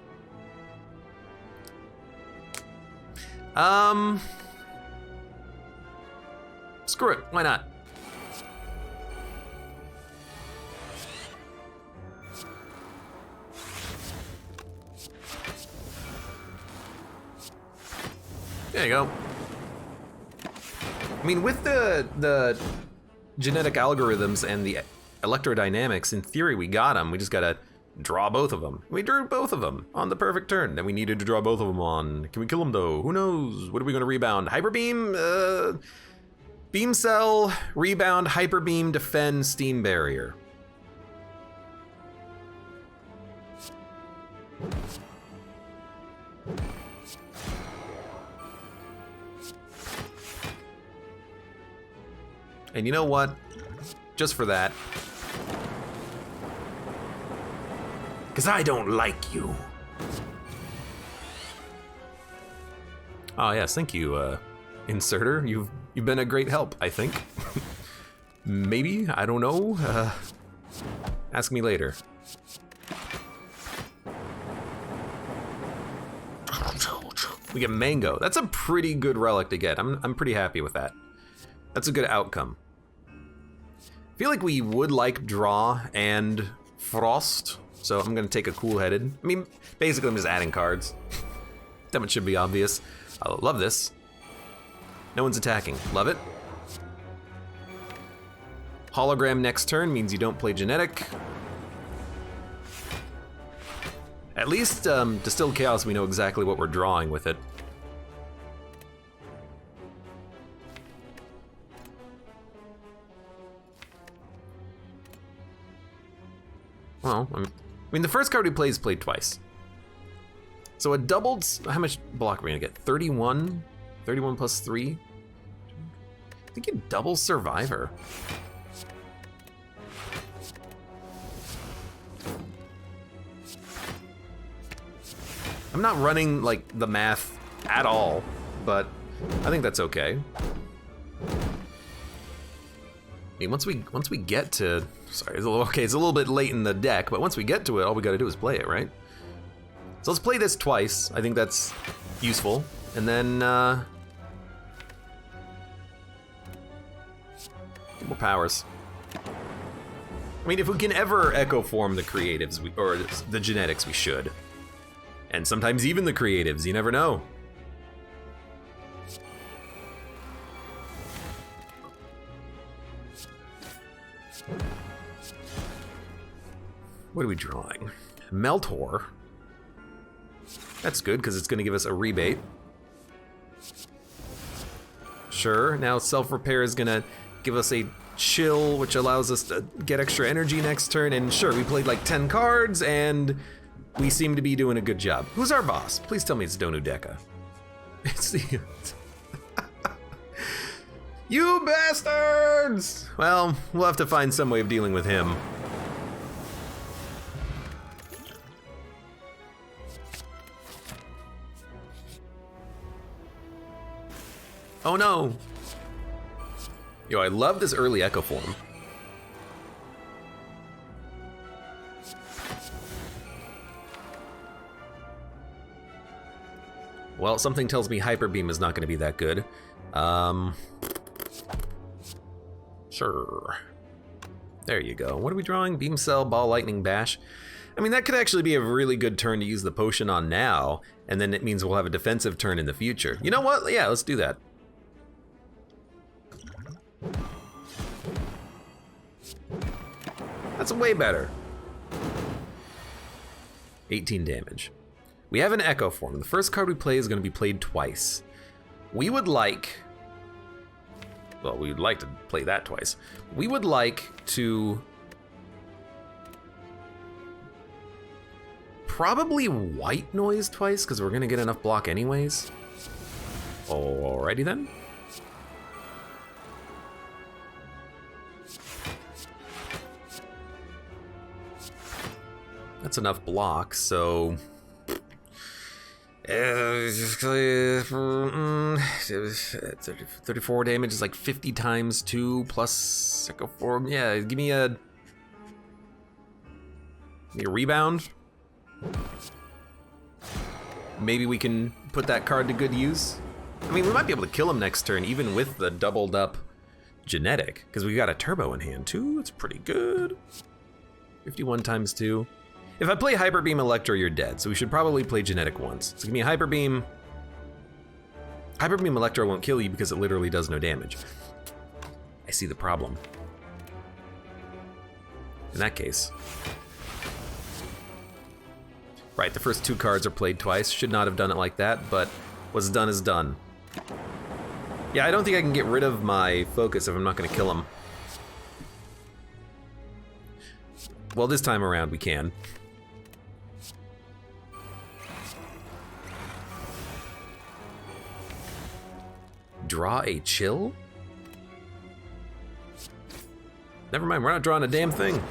Screw it, why not? There you go. I mean, with the genetic algorithms and the electrodynamics, in theory we got them. We just gotta draw both of them. We drew both of them on the perfect turn that we needed to draw both of them on. Can we kill them though? Who knows? What are we gonna rebound? Hyper Beam? Beam Cell, rebound, Hyper Beam, defend, Steam Barrier. And you know what? Just for that. Because I don't like you. Oh yes, thank you, Inserter. You've been a great help, I think. Maybe, I don't know. Ask me later. We get mango. That's a pretty good relic to get. I'm pretty happy with that. That's a good outcome. I feel like we would like draw and frost, so I'm gonna take a cool-headed. I mean, basically I'm just adding cards. That much should be obvious. I love this. No one's attacking. Love it. Hologram next turn means you don't play genetic. At least Distilled Chaos, we know exactly what we're drawing with it. Well, I mean, the first card we play is played twice. So a doubled, how much block are we gonna get? 31? 31 plus 3? I think you double Survivor. I'm not running like the math at all, but I think that's okay. I mean, once we get to, sorry, it's a little bit late in the deck, but once we get to it, all we gotta do is play it, right? So let's play this twice. I think that's useful. And then, get more powers. I mean, if we can ever echo form the creatives, or the genetics, we should. And sometimes even the creatives, you never know. What are we drawing? Meltor. That's good, because it's going to give us a rebate. Sure, now self-repair is going to give us a chill, which allows us to get extra energy next turn, and sure, we played like 10 cards, and we seem to be doing a good job. Who's our boss? Please tell me it's Donu Deka. It's the... You bastards! Well, we'll have to find some way of dealing with him. Oh no! Yo, I love this early Echo form. Well, something tells me Hyper Beam is not going to be that good. Sure. There you go. What are we drawing? Beam Cell, Ball, Lightning, Bash. I mean, that could actually be a really good turn to use the potion on now, and then it means we'll have a defensive turn in the future. You know what? Yeah, let's do that. That's way better. 18 damage. We have an Echo form. The first card we play is going to be played twice. We would like... Well, we would like to play that twice. We would like to... Probably White Noise twice, because we're going to get enough block anyways. Alrighty then. That's enough block, so... 34 damage is like 50 times 2 plus Echo Form. Yeah, give me a rebound. Maybe we can put that card to good use. I mean, we might be able to kill him next turn, even with the doubled up genetic, because we got a turbo in hand too. It's pretty good. 51 times 2. If I play Hyper Beam Electro, you're dead, so we should probably play genetic once. So give me a Hyper Beam. Hyper Beam Electro won't kill you because it literally does no damage. I see the problem. In that case. Right, the first 2 cards are played twice. Should not have done it like that, but what's done is done. Yeah, I don't think I can get rid of my focus if I'm not gonna kill him. Well, this time around we can. Draw a chill? Never mind, we're not drawing a damn thing.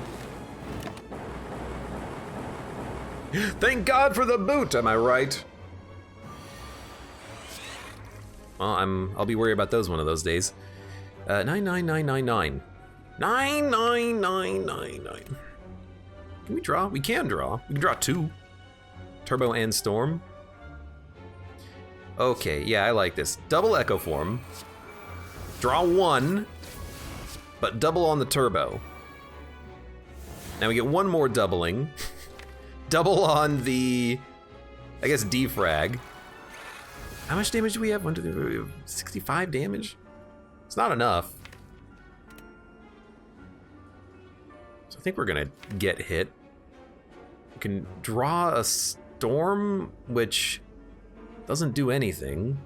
Thank God for the boot, am I right? Well, I'll be worried about those one of those days. 99999. 99999. Can we draw? We can draw. We can draw 2. Turbo and Storm. Okay, yeah, I like this. Double Echo Form. Draw 1, but double on the turbo. Now we get 1 more doubling. Double on the, I guess, defrag. How much damage do we have? 1, 2, 3, 65 damage? It's not enough. So I think we're gonna get hit. We can draw a storm, which doesn't do anything.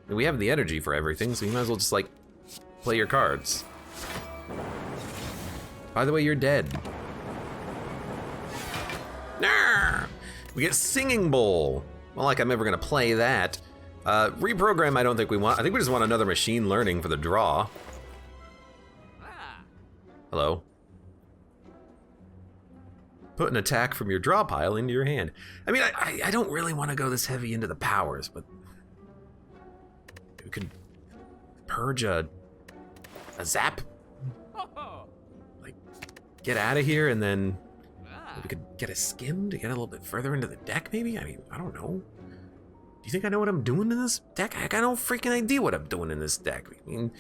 And we have the energy for everything, so you might as well just, like, play your cards. By the way, you're dead. Nah! We get Singing Bowl. Well, like I'm ever gonna play that. Reprogram I don't think we want. I think we just want another machine learning for the draw. Hello. Put an attack from your draw pile into your hand. I mean, I don't really want to go this heavy into the powers, but we could purge a zap. Like, get out of here, and then we could get a skim to get a little bit further into the deck, maybe? I mean, I don't know. Do you think I know what I'm doing in this deck? I got no freaking idea what I'm doing in this deck. I mean,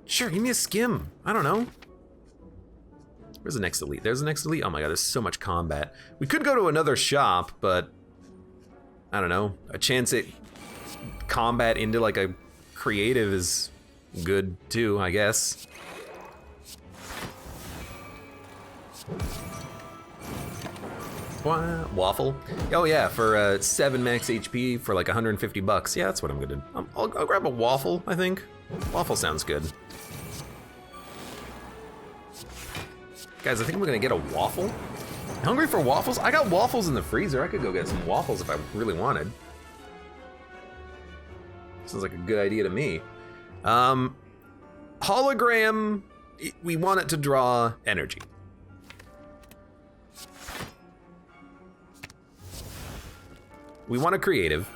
sure, give me a skim. I don't know. Where's the next elite? There's the next elite. Oh my god, there's so much combat. We could go to another shop, but I don't know. A chance at combat into like a creative is good too, I guess. Waffle? Oh yeah, for 7 max HP for like 150 bucks. Yeah, that's what I'm gonna do. I'll grab a waffle, I think. Waffle sounds good. Guys, I think we're gonna get a waffle. Hungry for waffles? I got waffles in the freezer. I could go get some waffles if I really wanted. Sounds like a good idea to me. Hologram, we want it to draw energy. We want a creative.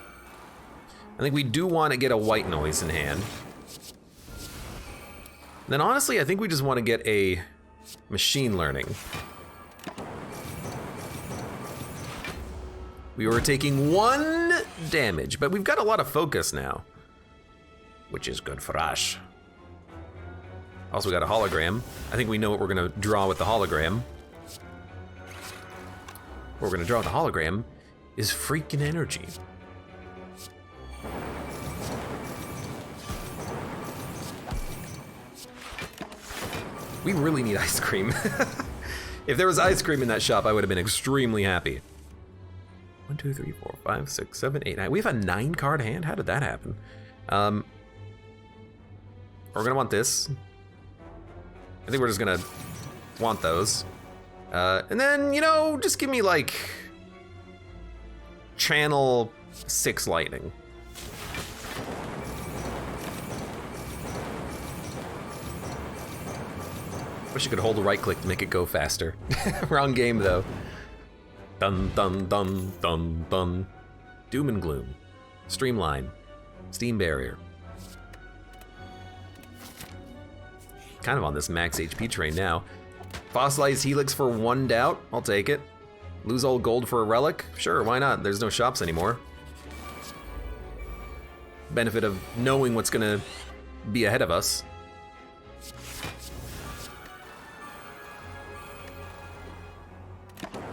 I think we do want to get a white noise in hand. And then honestly, I think we just want to get a machine learning. We were taking 1 damage, but we've got a lot of focus now, which is good for us. Also got a hologram. I think we know what we're gonna draw with the hologram. What we're gonna draw with the hologram is freaking energy. We really need ice cream. If there was ice cream in that shop, I would have been extremely happy. 1, 2, 3, 4, 5, 6, 7, 8, 9. We have a 9 card hand? How did that happen? We're gonna want this. I think we're just gonna want those. And then, you know, just give me like channel 6 lightning. Wish you could hold the right click to make it go faster. Wrong game though. Dun dun dun dun dun. Doom and gloom. Streamline. Steam barrier. Kind of on this max HP train now. Fossilized helix for 1 doubt. I'll take it. Lose all gold for a relic? Sure, why not? There's no shops anymore. Benefit of knowing what's gonna be ahead of us.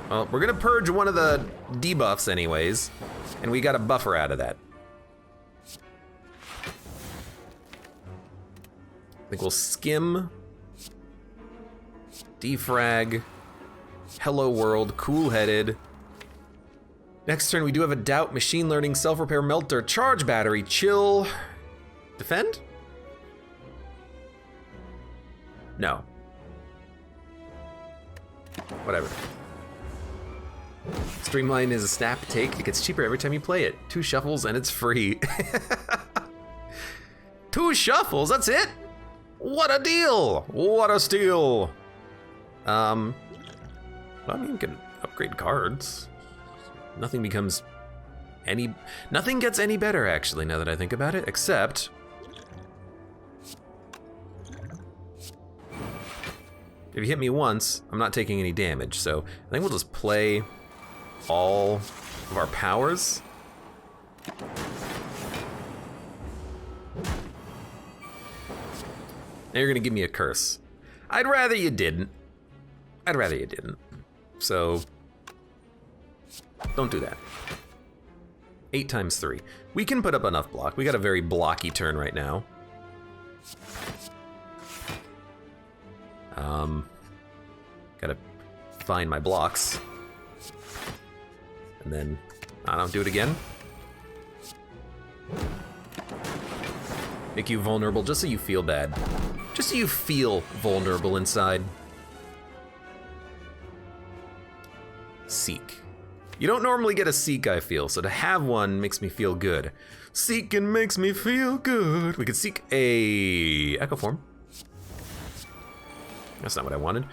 Well, we're gonna purge one of the debuffs anyways, and we got a buffer out of that. I think we'll skim, defrag, hello world, cool-headed. Next turn we do have a doubt, machine learning, self-repair, melter, charge battery, chill, defend? No. Whatever. Streamline is a snap take. It gets cheaper every time you play it. 2 shuffles and it's free. 2 shuffles, that's it? What a deal! What a steal! Well, I mean, you can upgrade cards. Nothing becomes any... Nothing gets any better, actually, now that I think about it, except... If you hit me once, I'm not taking any damage, so I think we'll just play all of our powers. Now you're gonna give me a curse. I'd rather you didn't. I'd rather you didn't. So, don't do that. 8 times 3. We can put up enough block. We got a very blocky turn right now. Gotta find my blocks. And then, I don't do it again. Make you vulnerable just so you feel bad. Just so you feel vulnerable inside. Seek. You don't normally get a seek, I feel, so to have one makes me feel good. Seeking makes me feel good. We could seek a echo form. That's not what I wanted.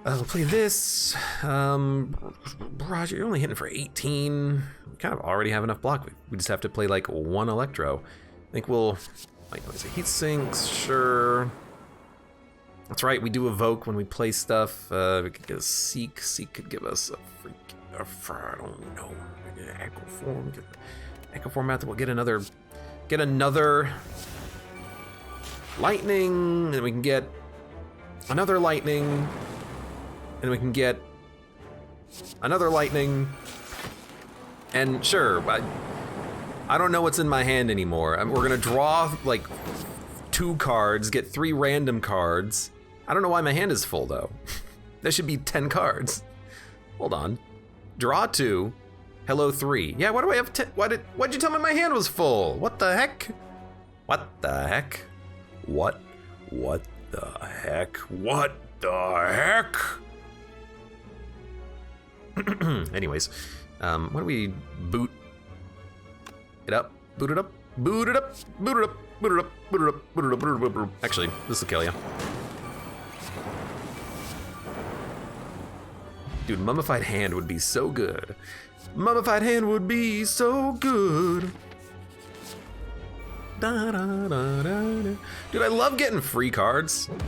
We'll play this. Roger, you're only hitting for 18. We kind of already have enough block. We just have to play like 1 electro. I think we'll, like, what is it? Heat sinks, sure. That's right, we do evoke when we play stuff. We could get a seek. Seek could give us a freak. I don't know. Echo form. Echo form out. We'll get another lightning, and we can get another lightning, and we can get another lightning, and sure, I don't know what's in my hand anymore. We're gonna draw like 2 cards, get 3 random cards. I don't know why my hand is full though. There should be 10 cards. Hold on. Draw 2, hello 3. Yeah, why do I have 10? Why'd you tell me my hand was full? What the heck? What the heck? What the heck? What the heck? Anyways, why don't we boot it up? Boot it up? Boot it up? Boot it up? Boot it up? Boot it up? Boot it up? Boot it up? Actually, this will kill you. Dude, mummified hand would be so good. Mummified hand would be so good. Da, da, da, da, da. Dude, I love getting free cards. Hold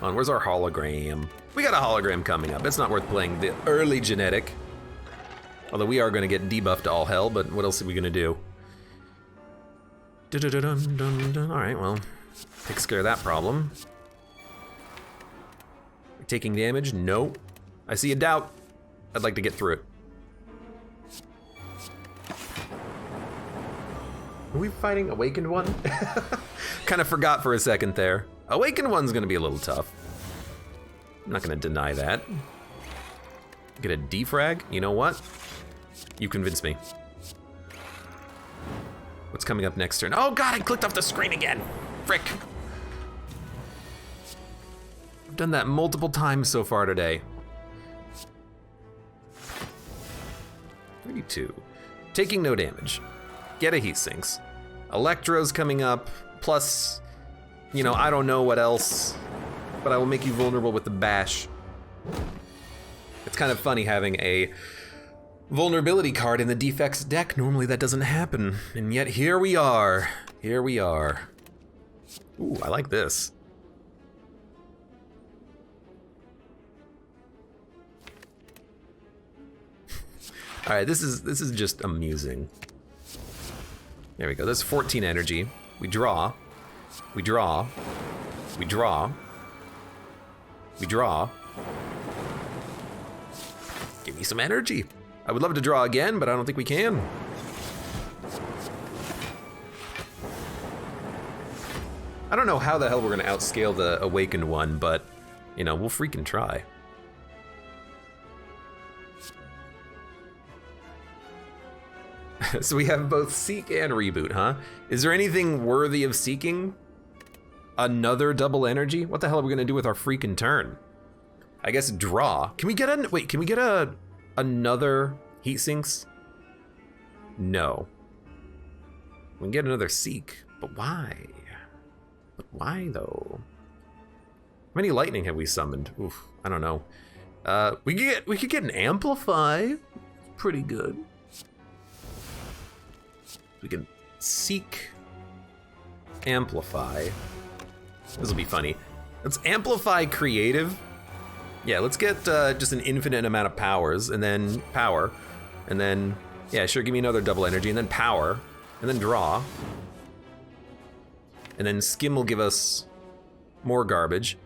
on, where's our hologram? We got a hologram coming up. It's not worth playing the early genetic. Although we are going to get debuffed to all hell, but what else are we going to do? Alright, well, takes care of that problem. Taking damage? No. I see a doubt. I'd like to get through it. Are we fighting Awakened One? Kind of forgot for a second there. Awakened One's gonna be a little tough. I'm not gonna deny that. Get a defrag? You know what? You convince me. What's coming up next turn? Oh god, I clicked off the screen again. Frick. I've done that multiple times so far today. 32. Taking no damage. Get a heat sinks. Electro's coming up, plus, you know, I don't know what else, but I will make you vulnerable with the bash. It's kind of funny having a vulnerability card in the defects deck. Normally that doesn't happen, and yet here we are. Here we are. Ooh, I like this. All right, this is just amusing. There we go. There's 14 energy. We draw. We draw. We draw. We draw. Give me some energy. I would love to draw again, but I don't think we can. I don't know how the hell we're gonna outscale the Awakened One, but, you know, we'll freaking try. So we have both Seek and Reboot, huh? Is there anything worthy of seeking? Another double energy? What the hell are we gonna do with our freaking turn? I guess draw. Can we get a, wait, can we get another heat sinks? No. We can get another Seek, but why? But why though? How many lightning have we summoned? Oof, I don't know. We could get an Amplify. Pretty good. We can Seek, Amplify. This will be funny. Let's Amplify Creative. Yeah, let's get just an infinite amount of powers, and then power, and then, yeah, sure, give me another double energy, and then power, and then draw. And then Skim will give us more garbage.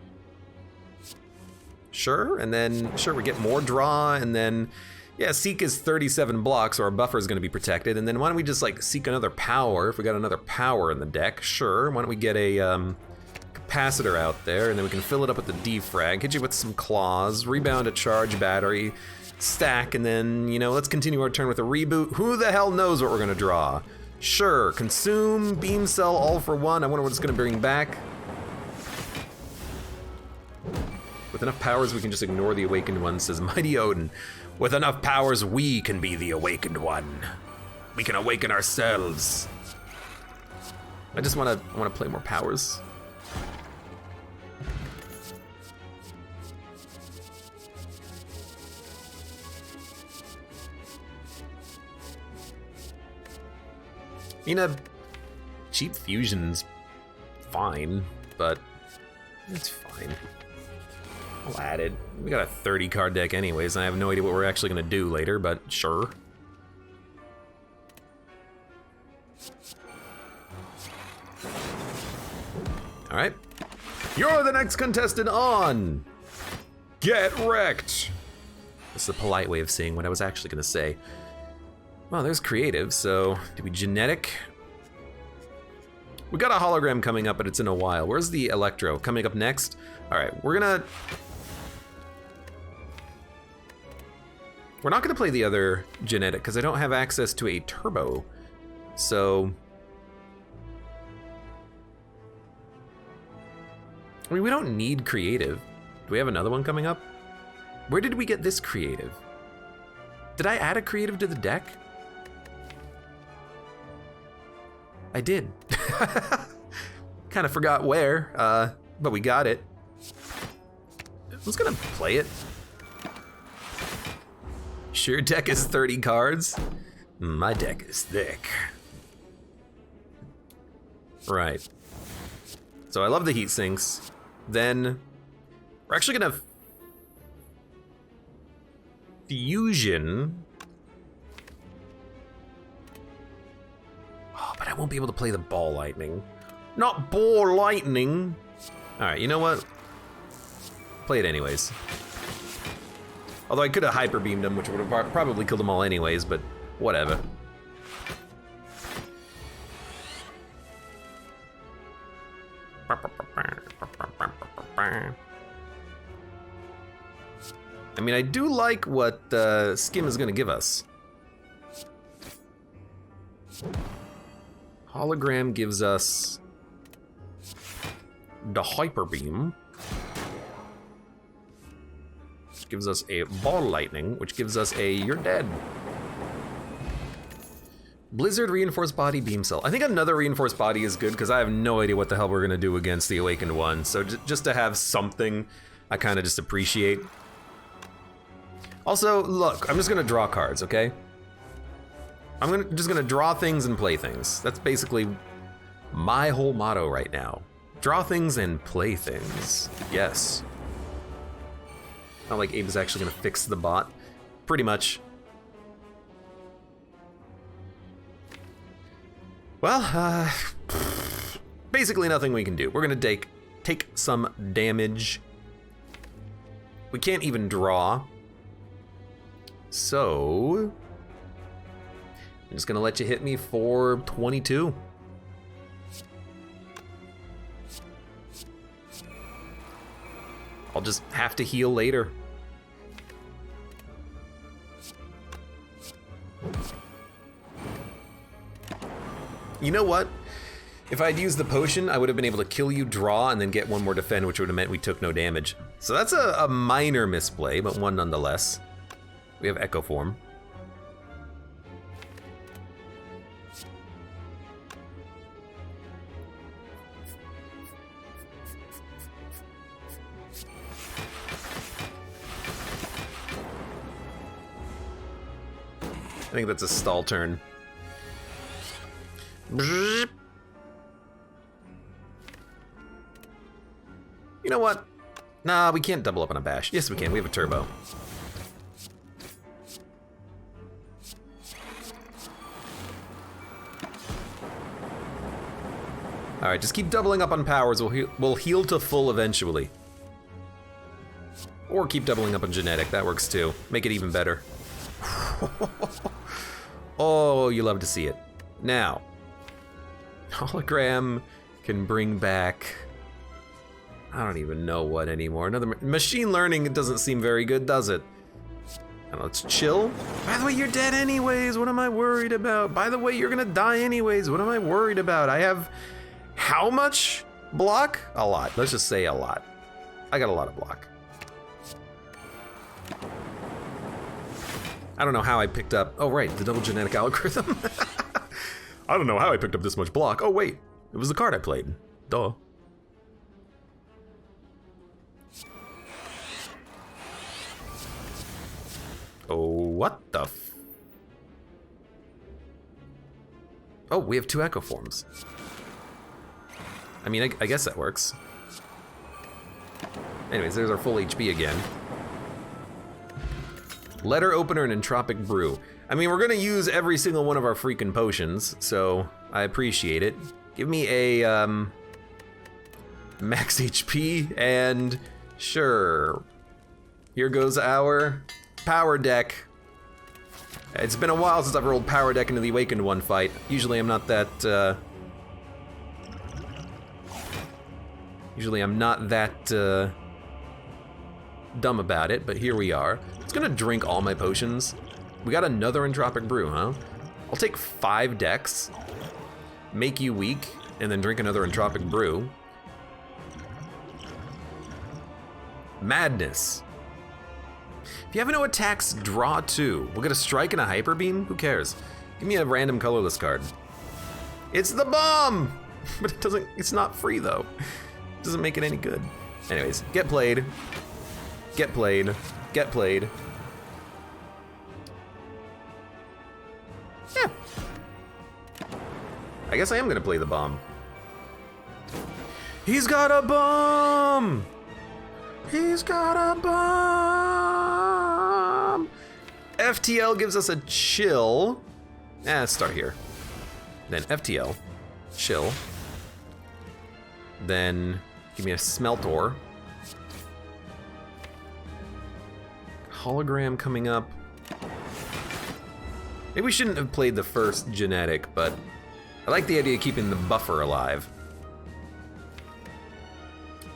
Sure, and then, sure, we get more draw, and then, yeah, Seek is 37 blocks, so our buffer is going to be protected. And then why don't we just, like, Seek another power, if we got another power in the deck? Sure, why don't we get a capacitor out there, and then we can fill it up with the defrag, hit you with some claws, rebound a charge battery, stack, and then, you know, let's continue our turn with a reboot. Who the hell knows what we're going to draw? Sure, consume, beam cell, all for one. I wonder what it's going to bring back. With enough powers, we can just ignore the Awakened One, says Mighty Odin. With enough powers, we can be the Awakened One. We can awaken ourselves. I just want to play more powers. You know, cheap fusion's fine, but it's fine. I'll add it. We got a 30 card deck anyways, and I have no idea what we're actually gonna do later, but sure. All right. You're the next contestant on. Get wrecked. This is a polite way of saying what I was actually gonna say. Well, there's creative, so do we genetic? We got a hologram coming up, but it's in a while. Where's the Electro? Coming up next? All right, we're not gonna play the other genetic because I don't have access to a turbo. So, I mean, we don't need creative. Do we have another one coming up? Where did we get this creative? Did I add a creative to the deck? I did. Kind of forgot where, but we got it. Who's gonna play it? Sure, your deck is 30 cards. My deck is thick. Right. So I love the heat sinks. Then we're actually gonna fusion. Oh, but I won't be able to play the ball lightning. Not ball lightning. All right, you know what? Play it anyways. Although I could have hyper beamed him, which would have probably killed them all anyways, but whatever. I mean, I do like what Skim is gonna give us. Hologram gives us the Hyper Beam, which gives us a Ball Lightning, which gives us a You're Dead. Blizzard, Reinforced Body, Beam Cell. I think another Reinforced Body is good because I have no idea what the hell we're gonna do against the Awakened One. So just to have something, I kind of just appreciate. Also, look, I'm just gonna draw cards, okay? I'm just gonna draw things and play things. That's basically my whole motto right now. Draw things and play things. Yes. Not like Abe is actually gonna fix the bot. Pretty much. Well, basically nothing we can do. We're gonna take some damage. We can't even draw. So, I'm just gonna let you hit me for 22. I'll just have to heal later. You know what? If I'd used the potion, I would have been able to kill you, draw, and then get one more defend, which would have meant we took no damage. So that's a minor misplay, but one nonetheless. We have Echo Form. I think that's a stall turn. You know what? Nah, we can't double up on a bash. Yes, we can. We have a turbo. All Alright, just keep doubling up on powers. We'll heal to full eventually. Or keep doubling up on genetic, that works too. Make it even better. Oh, you love to see it. Now, hologram can bring back, I don't even know what anymore. Another machine learning, it doesn't seem very good, does it? Now let's chill. By the way, you're dead anyways, what am I worried about? By the way, you're gonna die anyways, what am I worried about? I have how much block? A lot, let's just say a lot. I got a lot of block. I don't know how I picked up, oh right, the double genetic algorithm. I don't know how I picked up this much block. Oh wait, it was the card I played, duh. Oh, what the f... Oh, we have 2 echo forms. I mean, I guess that works. Anyways, there's our full HP again. Letter opener and entropic brew. I mean, we're gonna use every single one of our freaking potions, so I appreciate it. Give me a, max HP, and sure. Here goes our power deck. It's been a while since I've rolled power deck into the Awakened One fight. Usually I'm not that, dumb about it, but here we are. It's gonna drink all my potions. We got another entropic brew, huh? I'll take 5 decks, make you weak, and then drink another entropic brew. Madness. If you have no attacks, draw 2. We'll get a strike and a hyper beam. Who cares? Give me a random colorless card. It's the bomb! But it doesn't, it's not free though. It doesn't make it any good. Anyways, get played. Get played. Get played. Yeah. I guess I am gonna play the bomb. He's got a bomb! He's got a bomb! FTL gives us a chill. Let's start here. Then FTL, chill. Then give me a Smeltor. Hologram coming up. Maybe we shouldn't have played the first genetic, but I like the idea of keeping the buffer alive.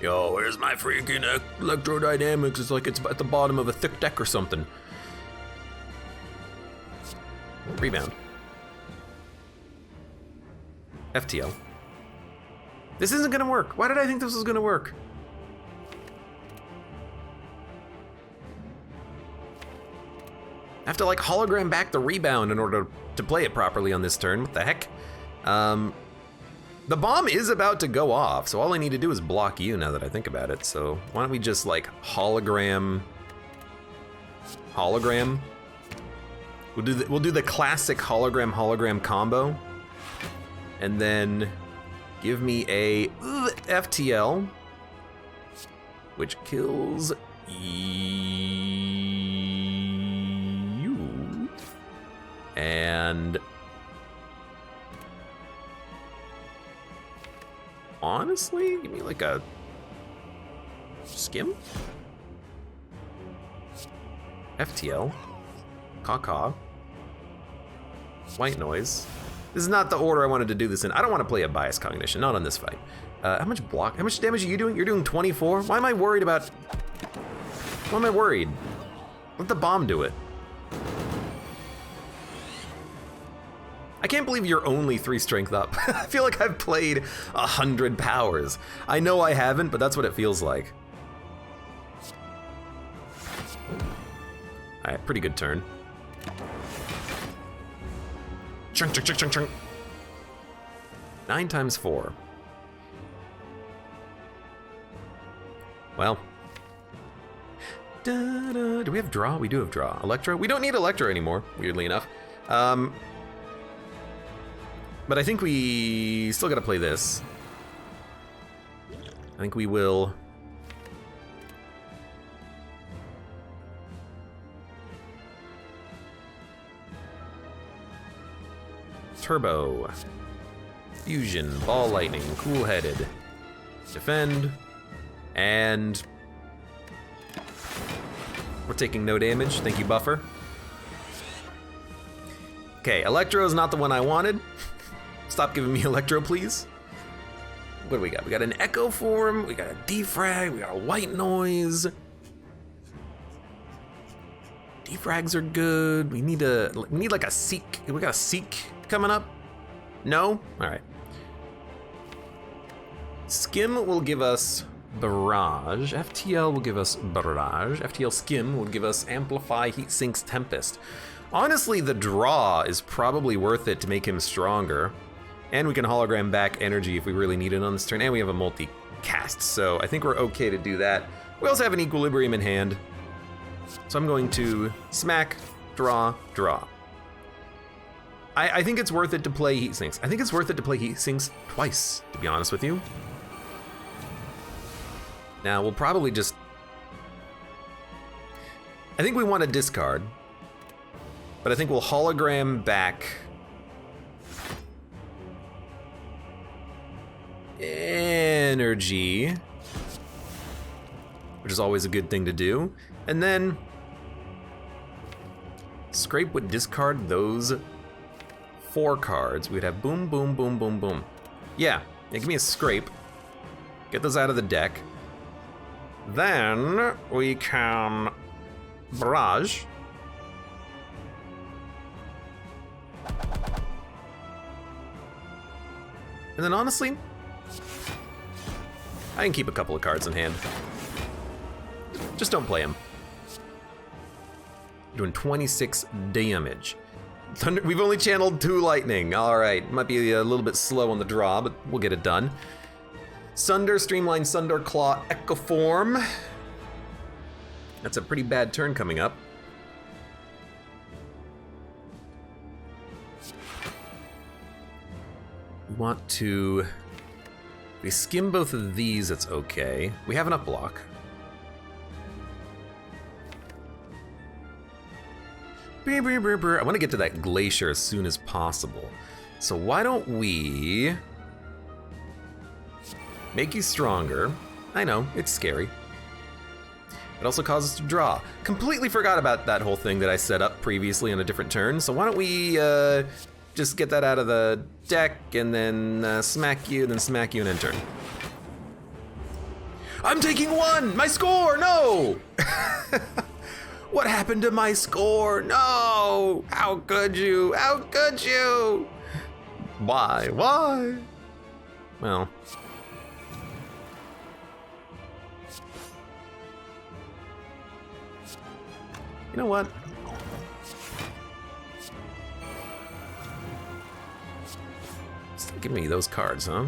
Yo, where's my freaking electrodynamics? It's like it's at the bottom of a thick deck or something. Rebound. FTL. This isn't gonna work. Why did I think this was gonna work? I have to like hologram back the rebound in order to play it properly on this turn. What the heck? The bomb is about to go off, so all I need to do is block you now that I think about it. So why don't we just like hologram? We'll do the classic hologram combo, and then give me a FTL, which kills you, and honestly, give me like a skim. FTL. Caw-caw. White noise. This is not the order I wanted to do this in. I don't want to play a bias cognition, not on this fight. How much damage are you doing? You're doing 24? Why am I worried about... Why am I worried? Let the bomb do it. I can't believe you're only 3 strength up. I feel like I've played 100 powers. I know I haven't, but that's what it feels like. All right, pretty good turn. Chunk, chunk, chunk, chunk, chunk. 9 times 4. Well. Do we have draw? We do have draw. Electro? We don't need Electro anymore, weirdly enough. But I think we still gotta play this. I think we will. Turbo. Fusion, ball lightning, cool-headed. Defend, and we're taking no damage. Thank you, buffer. Okay, Electro is not the one I wanted. Stop giving me Electro, please. What do we got? We got an Echo Form, we got a Defrag, we got a White Noise. Defrags are good. We need like a Seek. We got a Seek coming up? No? All right. Skim will give us Barrage. FTL will give us Barrage. FTL Skim will give us Amplify, Heat Sinks, Tempest. Honestly, the draw is probably worth it to make him stronger. And we can hologram back energy if we really need it on this turn. And we have a multi-cast, so I think we're okay to do that. We also have an Equilibrium in hand. So I'm going to smack, draw, draw. I think it's worth it to play Heat Sinks. I think it's worth it to play Heat Sinks twice, to be honest with you. Now, we'll probably just... I think we want to discard. But I think we'll hologram back... energy. Which is always a good thing to do. And then... Scrape would discard those 4 cards. We'd have boom, boom, boom, boom, boom. Yeah, give me a Scrape. Get those out of the deck. Then we can Barrage. And then honestly, I can keep a couple of cards in hand. Just don't play them. Doing 26 damage. Thunder, we've only channeled 2 lightning. All right, might be a little bit slow on the draw, but we'll get it done. Sunder, Streamline, Sunder, Claw, Echo Form. That's a pretty bad turn coming up. We want to... If we skim both of these, it's okay. We have enough block. I want to get to that Glacier as soon as possible. So why don't we... make you stronger. I know, it's scary. It also causes us to draw. Completely forgot about that whole thing that I set up previously on a different turn, so why don't we just get that out of the deck and then smack you, and then smack you and end turn. I'm taking 1! My score, no! What happened to my score? No! How could you? How could you? Why? Why? Well... You know what? Still give me those cards, huh?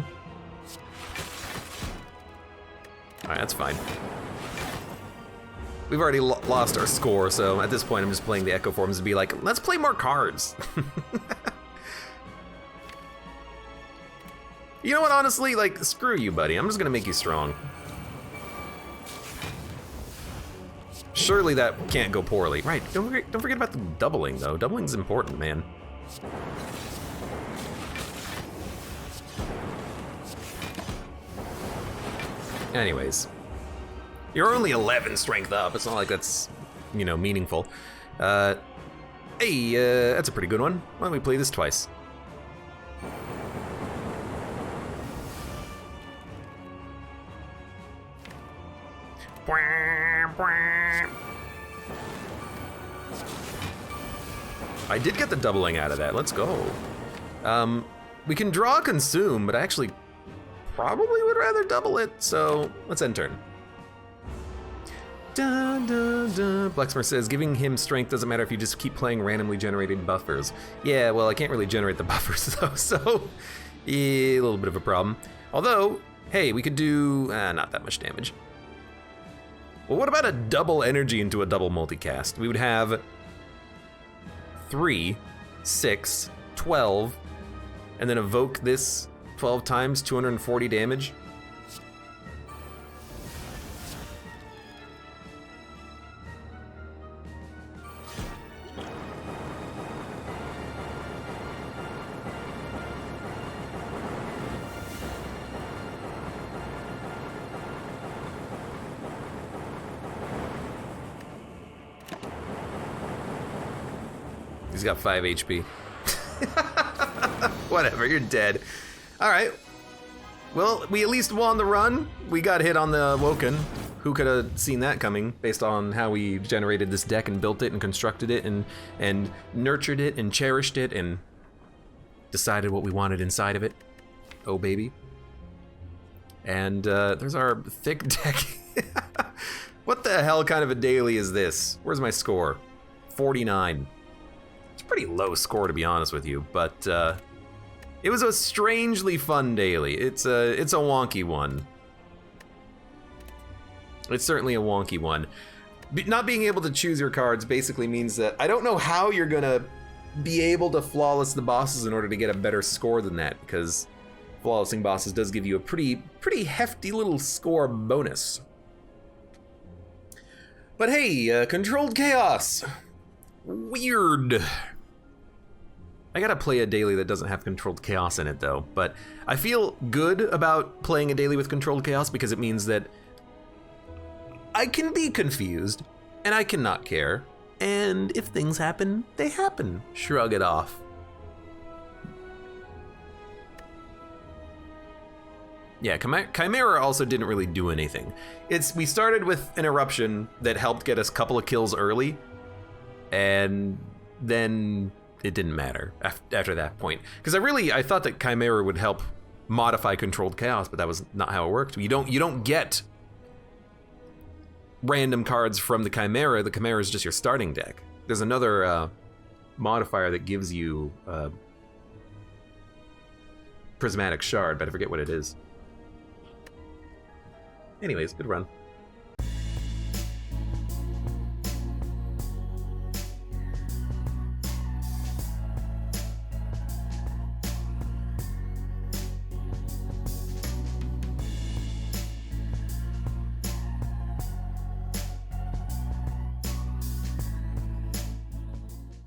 Alright, that's fine. We've already lost our score, so at this point I'm just playing the Echo Forms to be like, let's play more cards. You know what, honestly, like, screw you, buddy. I'm just gonna make you strong. Surely that can't go poorly. Right, don't forget about the doubling, though. Doubling's important, man. Anyways. You're only 11 strength up. It's not like that's, you know, meaningful. Hey, that's a pretty good one. Why don't we play this twice? I did get the doubling out of that. Let's go. We can draw consume, but I actually probably would rather double it, so let's end turn. Dun, dun, dun. Blexmer says, giving him strength doesn't matter if you just keep playing randomly generated buffers. Yeah, well, I can't really generate the buffers, though, so yeah, a little bit of a problem. Although, hey, we could do not that much damage. Well, what about a double energy into a double multicast? We would have 3, 6, 12, and then evoke this 12 times, 240 damage. He's got 5 HP. Whatever, you're dead. All right. Well, we at least won the run. We got hit on the Woken. Who could have seen that coming based on how we generated this deck and built it and constructed it and nurtured it and cherished it and decided what we wanted inside of it. Oh, baby. And there's our thick deck. What the hell kind of a daily is this? Where's my score? 49. It's a pretty low score, to be honest with you, but it was a strangely fun daily. It's a wonky one. It's certainly a wonky one. Not being able to choose your cards basically means that I don't know how you're gonna be able to flawless the bosses in order to get a better score than that, because flawlessing bosses does give you a pretty hefty little score bonus. But hey, controlled chaos. Weird. I gotta play a daily that doesn't have controlled chaos in it though, but I feel good about playing a daily with controlled chaos because it means that I can be confused, and I cannot care, and if things happen, they happen. Shrug it off. Yeah, Chimera also didn't really do anything. We started with an eruption that helped get us a couple of kills early, and then it didn't matter after that point. Because I thought that Chimera would help modify controlled chaos, but that was not how it worked. You don't get random cards from the Chimera. The Chimera is just your starting deck. There's another modifier that gives you Prismatic Shard, but I forget what it is. Anyways, good run.